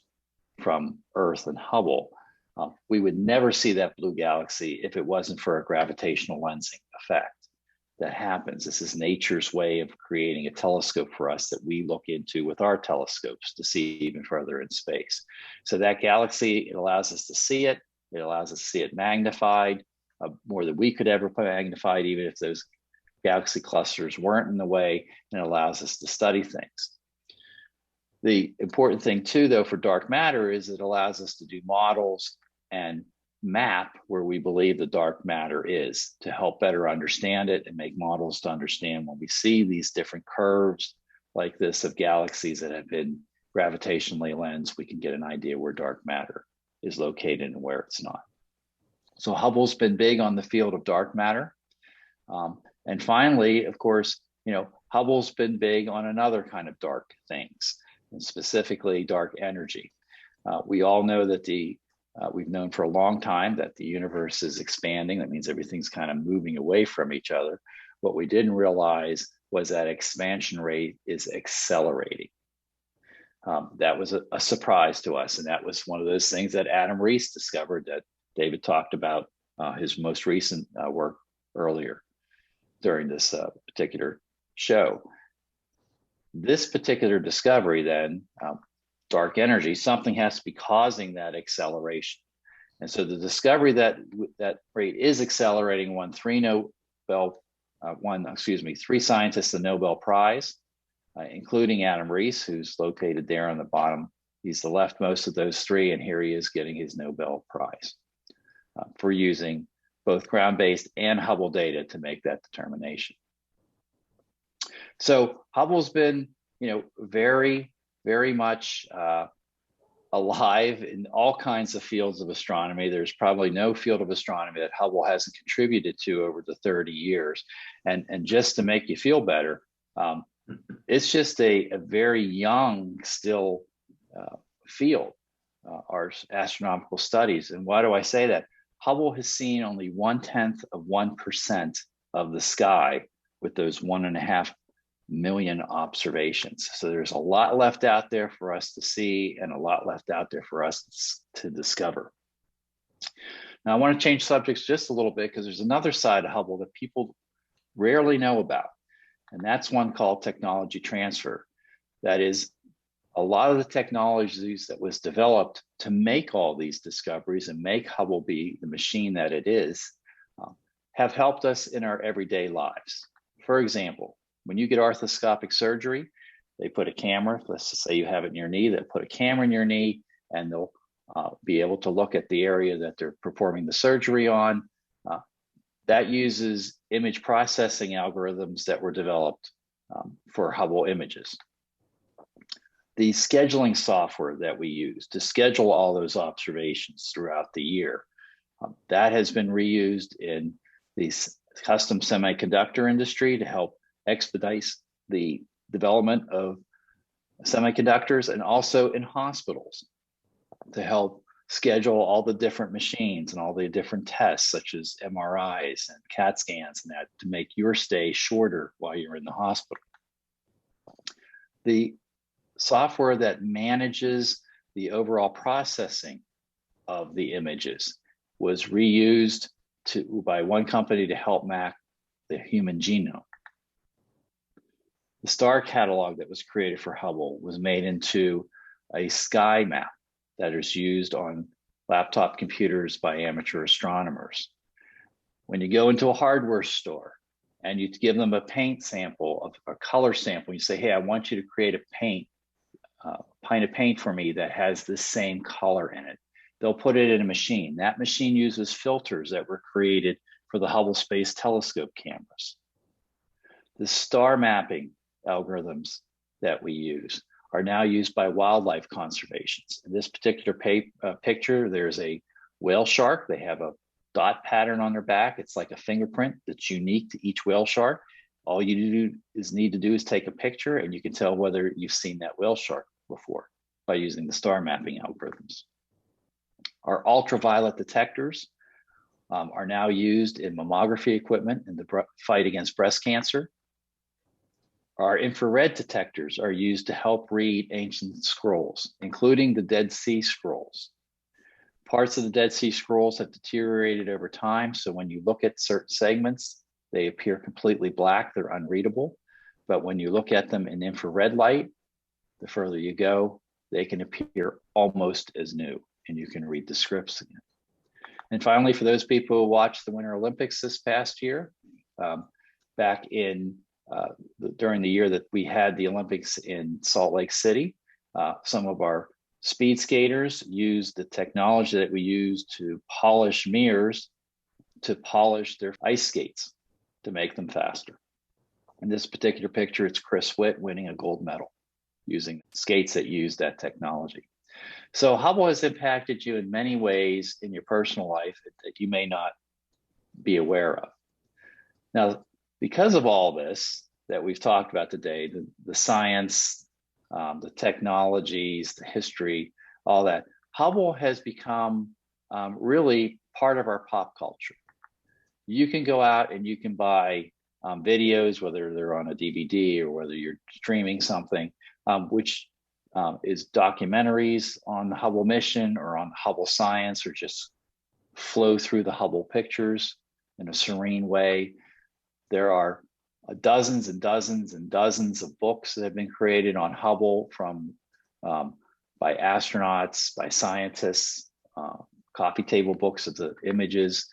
from Earth and Hubble. We would never see that blue galaxy if it wasn't for a gravitational lensing effect that happens. This is nature's way of creating a telescope for us that we look into with our telescopes to see even further in space. So that galaxy, it allows us to see it. It allows us to see it magnified more than we could ever magnified, even if those galaxy clusters weren't in the way, and it allows us to study things. The important thing too, though, for dark matter is it allows us to do models and map where we believe the dark matter is to help better understand it and make models to understand when we see these different curves like this of galaxies that have been gravitationally lensed, we can get an idea where dark matter is located and where it's not. So Hubble's been big on the field of dark matter. And finally, of course, Hubble's been big on another kind of dark things, and specifically dark energy. We all know that we've known for a long time that the universe is expanding. That means everything's kind of moving away from each other. What we didn't realize was that expansion rate is accelerating. That was a surprise to us. And that was one of those things that Adam Rees discovered that David talked about his most recent work earlier during this particular show. This particular discovery then, dark energy, something has to be causing that acceleration. And so the discovery that rate is accelerating won three scientists the Nobel Prize, including Adam Rees, who's located there on the bottom. He's the leftmost of those three, and here he is getting his Nobel Prize for using both ground-based and Hubble data to make that determination. So Hubble's been, very, very much alive in all kinds of fields of astronomy. There's probably no field of astronomy that Hubble hasn't contributed to over the 30 years. And just to make you feel better, it's just a very young still field, our astronomical studies. And why do I say that? Hubble has seen only 0.1% of the sky with those 1.5 million observations. So there's a lot left out there for us to see and a lot left out there for us to discover. Now, I want to change subjects just a little bit because there's another side of Hubble that people rarely know about, and that's one called technology transfer. That is, a lot of the technologies that was developed to make all these discoveries and make Hubble be the machine that it is have helped us in our everyday lives. For example, when you get arthroscopic surgery, they put a camera, let's just say you have it in your knee, they'll put a camera in your knee and they'll be able to look at the area that they're performing the surgery on. That uses image processing algorithms that were developed for Hubble images. The scheduling software that we use to schedule all those observations throughout the year, that has been reused in the custom semiconductor industry to help expedite the development of semiconductors, and also in hospitals to help schedule all the different machines and all the different tests, such as MRIs and CAT scans and that, to make your stay shorter while you're in the hospital. The software that manages the overall processing of the images was reused by one company to help map the human genome. The star catalog that was created for Hubble was made into a sky map that is used on laptop computers by amateur astronomers. When you go into a hardware store and you give them a paint sample, a color sample, you say, hey, I want you to create a pint of paint for me that has the same color in it. They'll put it in a machine. That machine uses filters that were created for the Hubble Space Telescope cameras. The star mapping algorithms that we use are now used by wildlife conservations. In this particular picture, there's a whale shark. They have a dot pattern on their back. It's like a fingerprint that's unique to each whale shark. All you need to do is take a picture and you can tell whether you've seen that whale shark before by using the star mapping algorithms. Our ultraviolet detectors are now used in mammography equipment in the fight against breast cancer. Our infrared detectors are used to help read ancient scrolls, including the Dead Sea Scrolls. Parts of the Dead Sea Scrolls have deteriorated over time, so when you look at certain segments, they appear completely black, they're unreadable. But when you look at them in infrared light, the further you go, they can appear almost as new, and you can read the scripts again. And finally, for those people who watched the Winter Olympics this past year, back in during the year that we had the Olympics in Salt Lake City, some of our speed skaters used the technology that we use to polish mirrors to polish their ice skates to make them faster. In this particular picture, it's Chris Witt winning a gold medal using skates that use that technology. So Hubble has impacted you in many ways in your personal life that you may not be aware of. Now, because of all this that we've talked about today, the science, the technologies, the history, all that, Hubble has become really part of our pop culture. You can go out and you can buy videos, whether they're on a DVD or whether you're streaming something, which is documentaries on the Hubble mission or on Hubble science, or just flow through the Hubble pictures in a serene way. There are dozens and dozens and dozens of books that have been created on Hubble from by astronauts, by scientists, coffee table books of the images.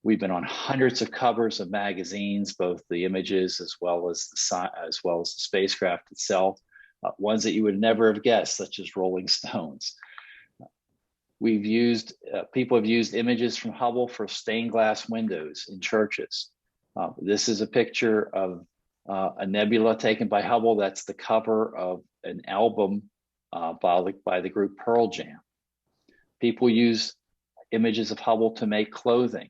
We've been on hundreds of covers of magazines, both the images as well as the spacecraft itself. Ones that you would never have guessed, such as Rolling Stones. We've used, people have used images from Hubble for stained glass windows in churches. This is a picture of a nebula taken by Hubble. That's the cover of an album by the group Pearl Jam. People use images of Hubble to make clothing.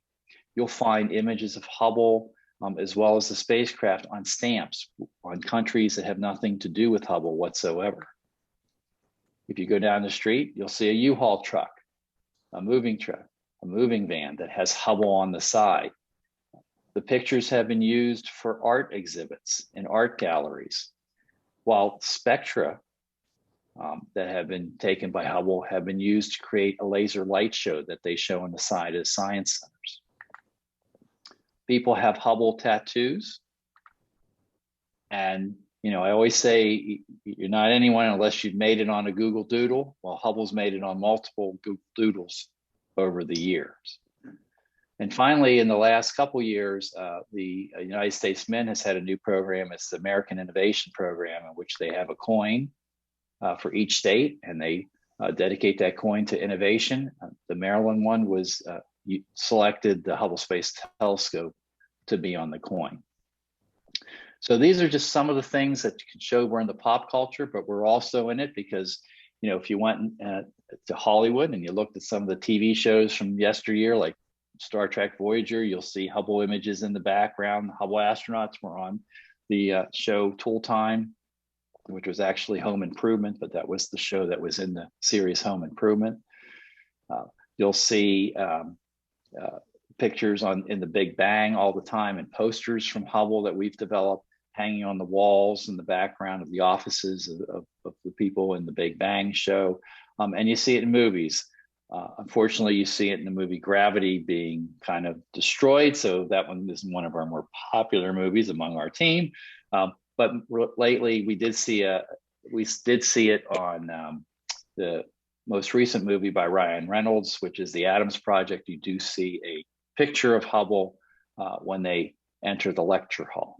You'll find images of Hubble as well as the spacecraft on stamps on countries that have nothing to do with Hubble whatsoever. If you go down the street, you'll see a U-Haul truck, a moving van that has Hubble on the side. The pictures have been used for art exhibits in art galleries, while spectra that have been taken by Hubble have been used to create a laser light show that they show on the side of science centers. People have Hubble tattoos. And, you know, I always say you're not anyone unless you've made it on a Google Doodle. Well, Hubble's made it on multiple Google Doodles over the years. And finally, in the last couple of years, the United States Mint has had a new program. It's the American Innovation Program, in which they have a coin for each state, and they dedicate that coin to innovation. The Maryland one was selected the Hubble Space Telescope to be on the coin. So these are just some of the things that can show we're in the pop culture, but we're also in it because, you know, if you went to Hollywood and you looked at some of the TV shows from yesteryear, like Star Trek Voyager, you'll see Hubble images in the background. The Hubble astronauts were on the show Tool Time, which was actually Home Improvement, but that was the show that was in the series Home Improvement. You'll see pictures in the Big Bang all the time, and posters from Hubble that we've developed hanging on the walls in the background of the offices of the people in the Big Bang show. And you see it in movies. Unfortunately, you see it in the movie Gravity being kind of destroyed. So that one isn't one of our more popular movies among our team. But lately we did see it on the most recent movie by Ryan Reynolds, which is The Adams Project. You do see a picture of Hubble when they enter the lecture hall,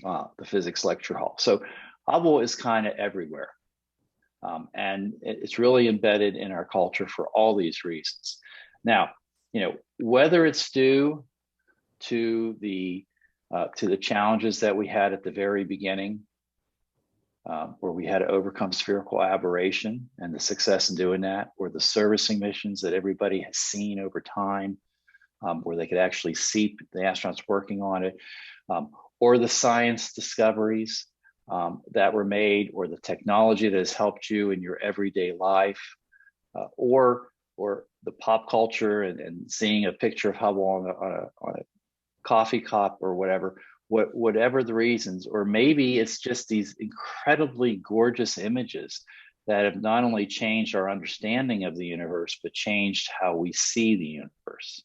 the physics lecture hall. So Hubble is kind of everywhere. And it's really embedded in our culture for all these reasons. Now, you know, whether it's due to the challenges that we had at the very beginning, where we had to overcome spherical aberration and the success in doing that, or the servicing missions that everybody has seen over time, where they could actually see the astronauts working on it, or the science discoveries, that were made, or the technology that has helped you in your everyday life, or the pop culture and seeing a picture of Hubble on a coffee cup or whatever, whatever the reasons, or maybe it's just these incredibly gorgeous images that have not only changed our understanding of the universe, but changed how we see the universe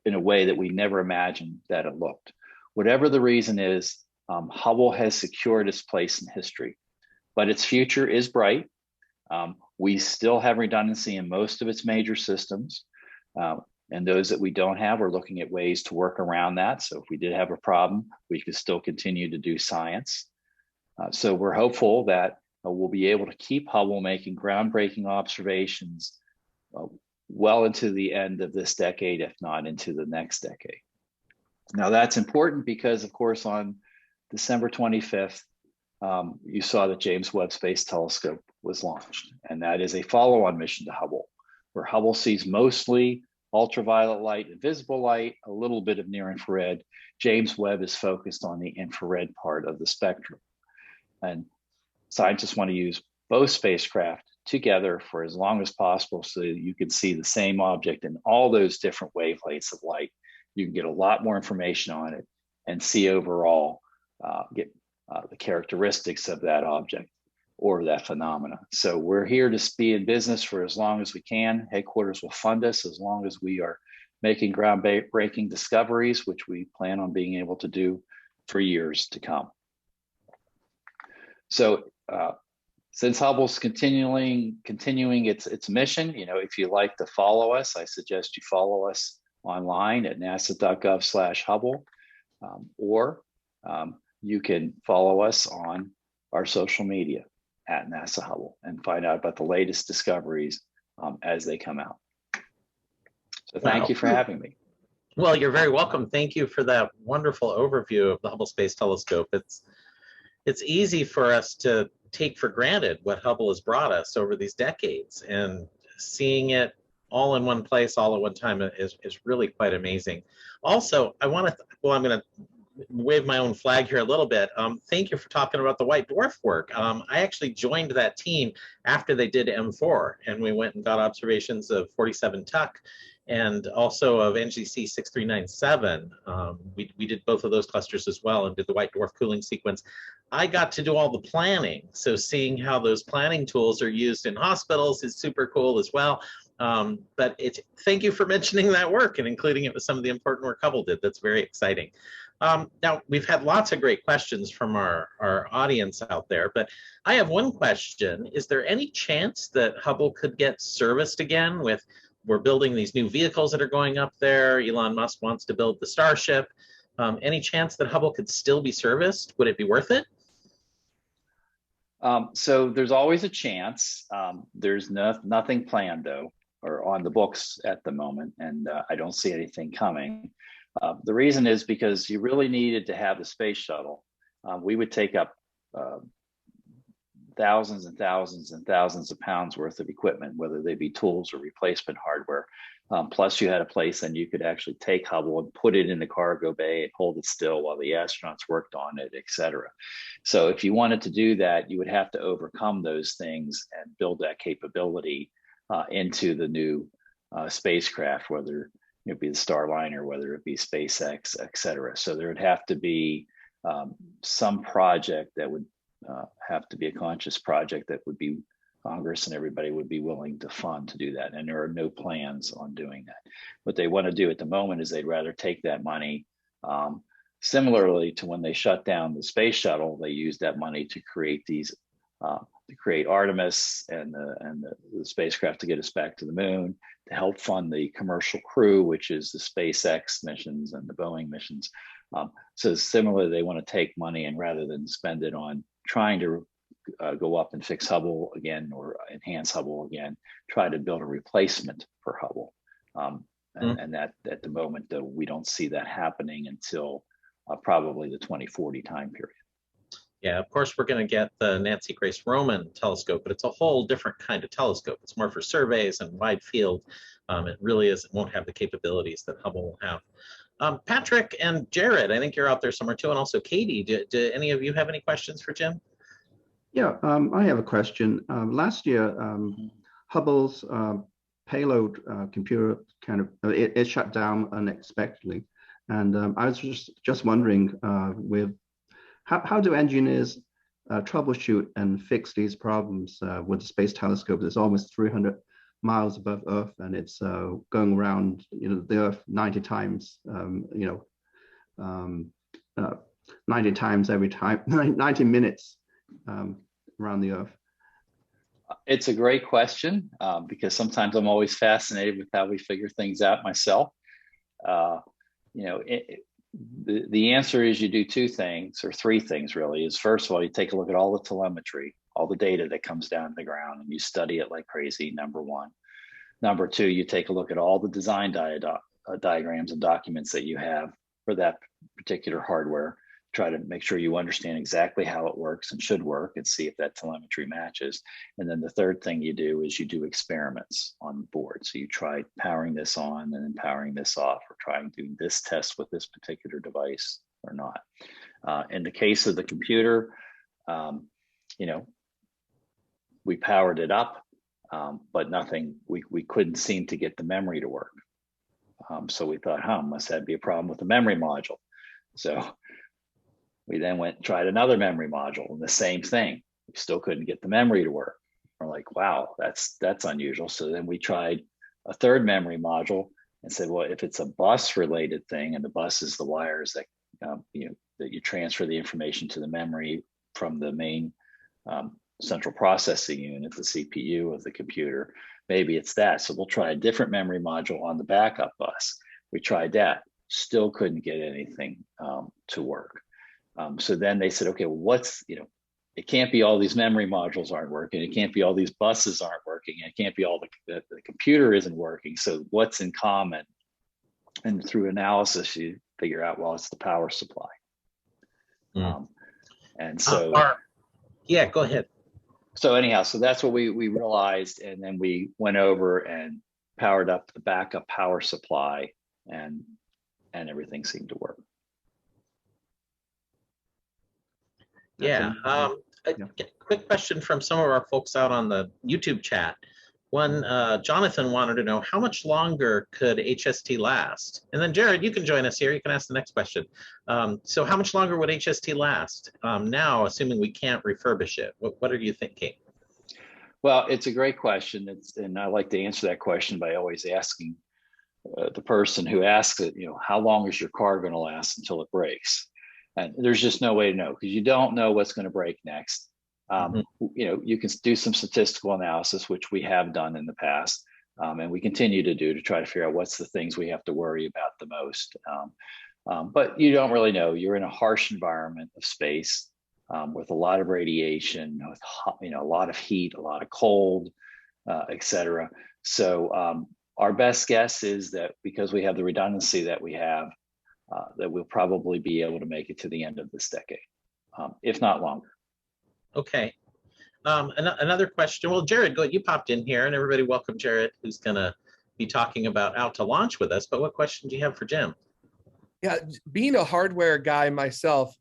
in a way that we never imagined that it looked. Whatever the reason is, Hubble has secured its place in history, but its future is bright. We still have redundancy in most of its major systems. And those that we don't have, we're looking at ways to work around that. So if we did have a problem, we could still continue to do science. So we're hopeful that we'll be able to keep Hubble making groundbreaking observations well into the end of this decade, if not into the next decade. Now that's important because, of course, on December 25th, you saw that James Webb Space Telescope was launched, and that is a follow-on mission to Hubble, where Hubble sees mostly ultraviolet light and visible light, a little bit of near infrared. James Webb is focused on the infrared part of the spectrum. And scientists want to use both spacecraft together for as long as possible so that you can see the same object in all those different wavelengths of light. You can get a lot more information on it and see overall, get the characteristics of that object or that phenomena. So we're here to be in business for as long as we can. Headquarters will fund us as long as we are making groundbreaking discoveries, which we plan on being able to do for years to come. So since Hubble's continuing its mission, if you like to follow us, I suggest you follow us online at nasa.gov/Hubble, or you can follow us on our social media at NASA Hubble and find out about the latest discoveries as they come out. So thank you for having me. Well, you're very welcome. Thank you for that wonderful overview of the Hubble Space Telescope. It's easy for us to take for granted what Hubble has brought us over these decades, and seeing it all in one place, all at one time is really quite amazing. Also, I'm going to wave my own flag here a little bit. Thank you for talking about the white dwarf work. I actually joined that team after they did M4, and we went and got observations of 47 Tuc and also of NGC 6397. We did both of those clusters as well and did the white dwarf cooling sequence. I got to do all the planning, so seeing how those planning tools are used in hospitals is super cool as well. But thank you for mentioning that work and including it with some of the important work Hubble did. That's very exciting. Now, we've had lots of great questions from our audience out there, but I have one question. Is there any chance that Hubble could get serviced again? We're building these new vehicles that are going up there. Elon Musk wants to build the Starship. Any chance that Hubble could still be serviced? Would it be worth it? So there's always a chance. There's nothing planned, though, or on the books at the moment, and I don't see anything coming. The reason is because you really needed to have the space shuttle. We would take up thousands and thousands and thousands of pounds worth of equipment, whether they be tools or replacement hardware. Plus you had a place and you could actually take Hubble and put it in the cargo bay and hold it still while the astronauts worked on it, et cetera. So if you wanted to do that, you would have to overcome those things and build that capability into the new spacecraft, whether it be the Starliner, whether it be SpaceX, et cetera. So there would have to be some project that would have to be a conscious project that would be Congress and everybody would be willing to fund to do that. And there are no plans on doing that. What they want to do at the moment is they'd rather take that money. Similarly to when they shut down the space shuttle, they used that money to create to create Artemis and the spacecraft to get us back to the moon, to help fund the commercial crew, which is the SpaceX missions and the Boeing missions. So similarly, they want to take money and rather than spend it on trying to go up and fix Hubble again or enhance Hubble again, try to build a replacement for Hubble. And that at the moment, though, we don't see that happening until probably the 2040 time period. Yeah, of course, we're going to get the Nancy Grace Roman telescope, but it's a whole different kind of telescope. It's more for surveys and wide field. It really won't have the capabilities that Hubble will have. Patrick and Jared, I think you're out there somewhere too, and also Katie. Do any of you have any questions for Jim? Yeah, I have a question. Last year, Hubble's payload computer it shut down unexpectedly, and I was just wondering, with how do engineers troubleshoot and fix these problems with the Space Telescope that's almost 300 miles above Earth, and it's going around the Earth 90 times, 90 times every time, 90 minutes around the Earth? It's a great question because sometimes I'm always fascinated with how we figure things out myself. The answer is you do two things, or three things really. Is first of all, you take a look at all the telemetry, all the data that comes down to the ground, and you study it like crazy, number one. Number two, you take a look at all the design diagrams and documents that you have for that particular hardware. Try to make sure you understand exactly how it works and should work, and see if that telemetry matches. And then the third thing you do is you do experiments on the board. So you try powering this on and then powering this off, or trying doing this test with this particular device or not. In the case of the computer, we powered it up, but nothing, we couldn't seem to get the memory to work. So we thought, must that be a problem with the memory module? So we then went and tried another memory module, and the same thing. We still couldn't get the memory to work. We're like, wow, that's unusual. So then we tried a third memory module and said, well, if it's a bus related thing, and the bus is the wires that that you transfer the information to the memory from the main central processing unit, the CPU of the computer, maybe it's that. So we'll try a different memory module on the backup bus. We tried that, still couldn't get anything to work. So then they said, okay, well, it can't be all these memory modules aren't working. It can't be all these buses aren't working. It can't be all the computer isn't working. So what's in common? And through analysis, you figure out, well, it's the power supply. And so, yeah, go ahead. So anyhow, so that's what we realized. And then we went over and powered up the backup power supply, and everything seemed to work. Yeah. A quick question from some of our folks out on the YouTube chat. One, Jonathan wanted to know, how much longer could HST last? And then Jared, you can join us here. You can ask the next question. So how much longer would HST last now, assuming we can't refurbish it? What are you thinking? Well, it's a great question. And I like to answer that question by always asking the person who asks it, how long is your car going to last until it breaks? And there's just no way to know, because you don't know what's going to break next. You can do some statistical analysis, which we have done in the past, and we continue to do, to try to figure out what's the things we have to worry about the most. But you don't really know. You're in a harsh environment of space with a lot of radiation, with a lot of heat, a lot of cold, etc. So our best guess is that, because we have the redundancy that we have, that we'll probably be able to make it to the end of this decade, if not longer. Okay. Another question. Well, Jared, you popped in here, and everybody welcome Jared, who's going to be talking about out to launch with us. But what question do you have for Jim? Yeah, being a hardware guy myself,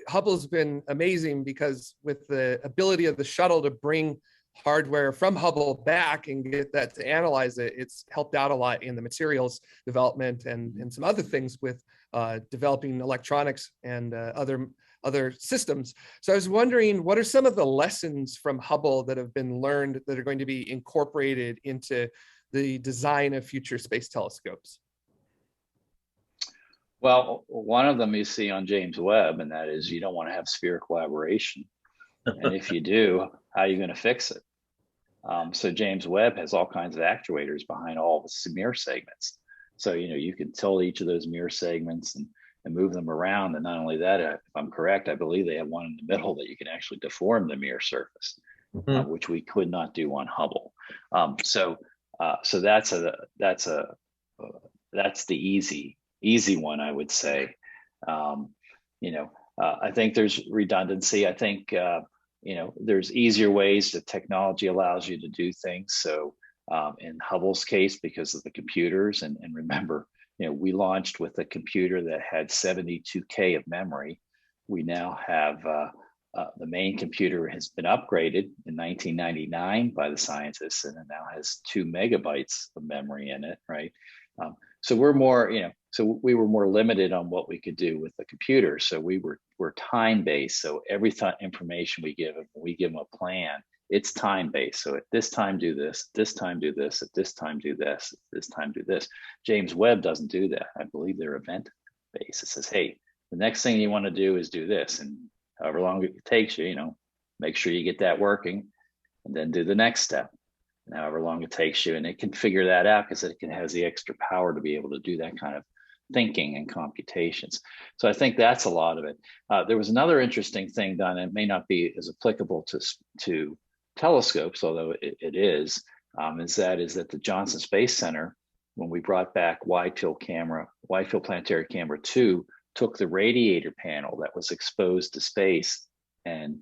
Hubble's been amazing, because with the ability of the shuttle to bring hardware from Hubble back and get that to analyze it, it's helped out a lot in the materials development and some other things with developing electronics and other systems. So I was wondering, what are some of the lessons from Hubble that have been learned that are going to be incorporated into the design of future space telescopes? Well, one of them you see on James Webb, and that is you don't want to have spherical aberration. And if you do, how are you going to fix it? So James Webb has all kinds of actuators behind all the mirror segments. So, you can tilt each of those mirror segments and move them around. And not only that, if I'm correct, I believe they have one in the middle that you can actually deform the mirror surface, which we could not do on Hubble. So that's the easy one, I would say. I think there's redundancy. I think there's easier ways that technology allows you to do things. So in Hubble's case, because of the computers, and remember, we launched with a computer that had 72K of memory. We now have the main computer has been upgraded in 1999 by the scientists, and it now has 2 megabytes of memory in it, right? So we're more, so we were more limited on what we could do with the computer. So we're time-based. So every information we give them, we give them a plan, it's time-based. So at this time do this, this time do this, at this time do this, at this time do this. James Webb doesn't do that. I believe they're event-based. It says, hey, the next thing you want to do is do this, and however long it takes you, make sure you get that working, and then do the next step, and however long it takes you. And it can figure that out because it has the extra power to be able to do that kind of thinking and computations. So I think that's a lot of it. There was another interesting thing done, and it may not be as applicable to telescopes, although it is that the Johnson Space Center, when we brought back Wide Field Planetary Camera 2, took the radiator panel that was exposed to space and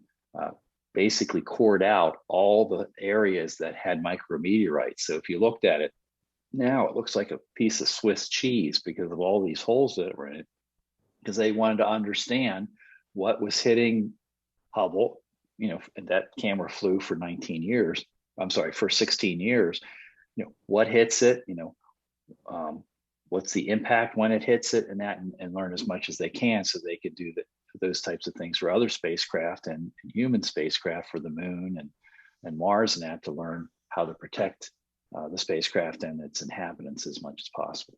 basically cored out all the areas that had micrometeorites. So if you looked at it now, it looks like a piece of Swiss cheese because of all these holes that were in it, because they wanted to understand what was hitting Hubble. And that camera flew for 19 years. I'm sorry, for 16 years. What hits it, what's the impact when it hits it, and learn as much as they can so they could do those types of things for other spacecraft and human spacecraft for the moon and Mars, and that to learn how to protect the spacecraft and its inhabitants as much as possible.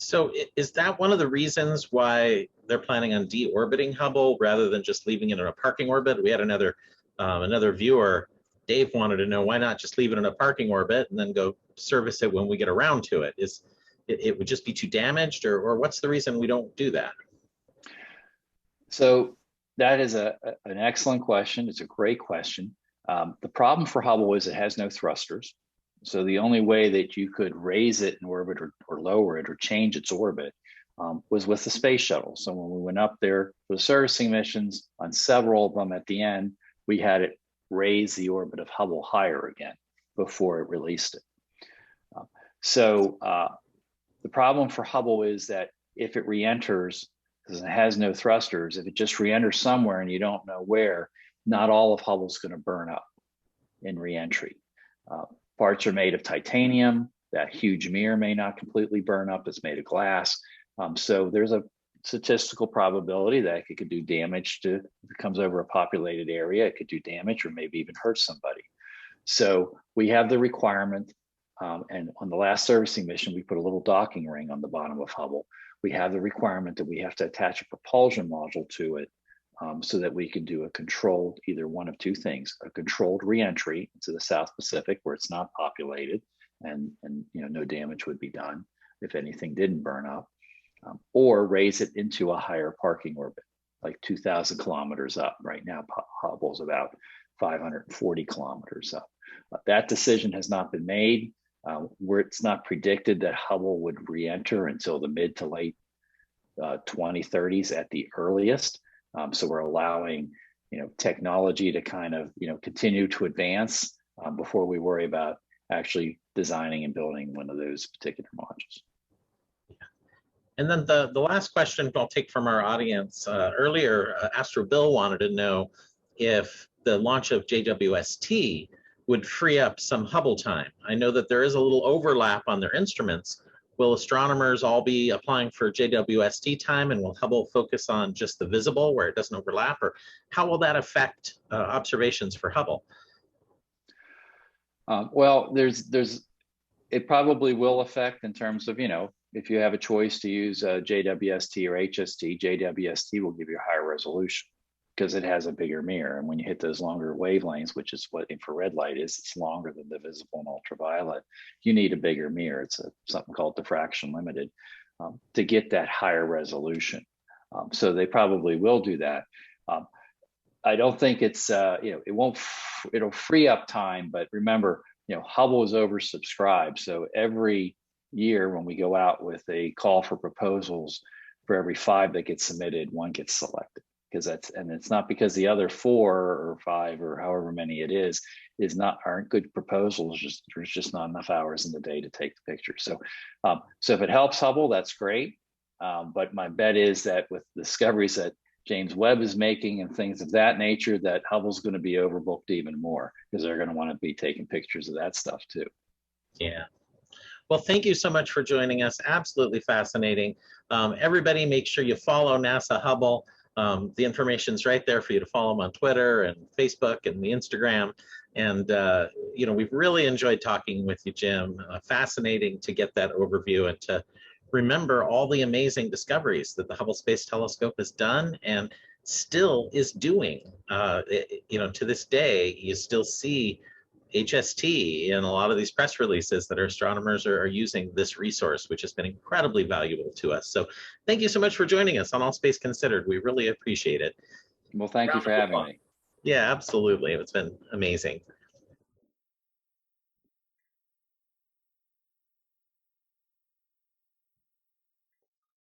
So is that one of the reasons why they're planning on deorbiting Hubble rather than just leaving it in a parking orbit? We had another viewer, Dave, wanted to know, why not just leave it in a parking orbit and then go service it when we get around to it? It would just be too damaged, or what's the reason we don't do that? So that is an excellent question. It's a great question. The problem for Hubble is it has no thrusters. So the only way that you could raise it in orbit or lower it or change its orbit was with the space shuttle. So when we went up there for the servicing missions, on several of them at the end, we had it raise the orbit of Hubble higher again before it released it. The problem for Hubble is that if it re-enters, because it has no thrusters, if it just re-enters somewhere and you don't know where, not all of Hubble's going to burn up in re-entry. Parts are made of titanium. That huge mirror may not completely burn up. It's made of glass. So there's a statistical probability that it could do damage if it comes over a populated area. It could do damage or maybe even hurt somebody. So we have the requirement. And on the last servicing mission, we put a little docking ring on the bottom of Hubble. We have the requirement that we have to attach a propulsion module to it so that we can do a controlled, either one of two things: a controlled reentry into the South Pacific where it's not populated and no damage would be done if anything didn't burn up, or raise it into a higher parking orbit, like 2,000 kilometers up. Right now, Hubble's about 540 kilometers up. That decision has not been made. Where it's not predicted that Hubble would re-enter until the mid to late 2030s at the earliest. So we're allowing, technology to kind of, continue to advance before we worry about actually designing and building one of those particular modules. And then the last question I'll take from our audience, earlier, Astro Bill wanted to know if the launch of JWST would free up some Hubble time. I know that there is a little overlap on their instruments. Will astronomers all be applying for JWST time, and will Hubble focus on just the visible where it doesn't overlap, or how will that affect observations for Hubble? Well, it probably will affect in terms of, if you have a choice to use JWST or HST, JWST will give you a higher resolution because it has a bigger mirror. And when you hit those longer wavelengths, which is what infrared light is, it's longer than the visible and ultraviolet, you need a bigger mirror. It's something called diffraction limited to get that higher resolution. So they probably will do that. I don't think it's, it'll free up time, but remember, Hubble is oversubscribed. So every year when we go out with a call for proposals, for every 5 that get submitted, 1 gets selected. because and it's not because the other 4 or 5 or however many it is aren't good proposals. There's just not enough hours in the day to take the picture. So, so if it helps Hubble, that's great. But my bet is that with discoveries that James Webb is making and things of that nature, that Hubble's going to be overbooked even more, because they're going to want to be taking pictures of that stuff too. Yeah. Well, thank you so much for joining us. Absolutely fascinating. Everybody, make sure you follow NASA Hubble. The information's right there for you to follow them on Twitter and Facebook and the Instagram. And, you know, we've really enjoyed talking with you, Jim. Fascinating to get that overview and to remember all the amazing discoveries that the Hubble Space Telescope has done and still is doing. You know, to this day, you still see HST in a lot of these press releases that our astronomers are using this resource, which has been incredibly valuable to us. So thank you so much for joining us on All Space Considered. We really appreciate it. Well, thank you for having me. Yeah, absolutely. It's been amazing.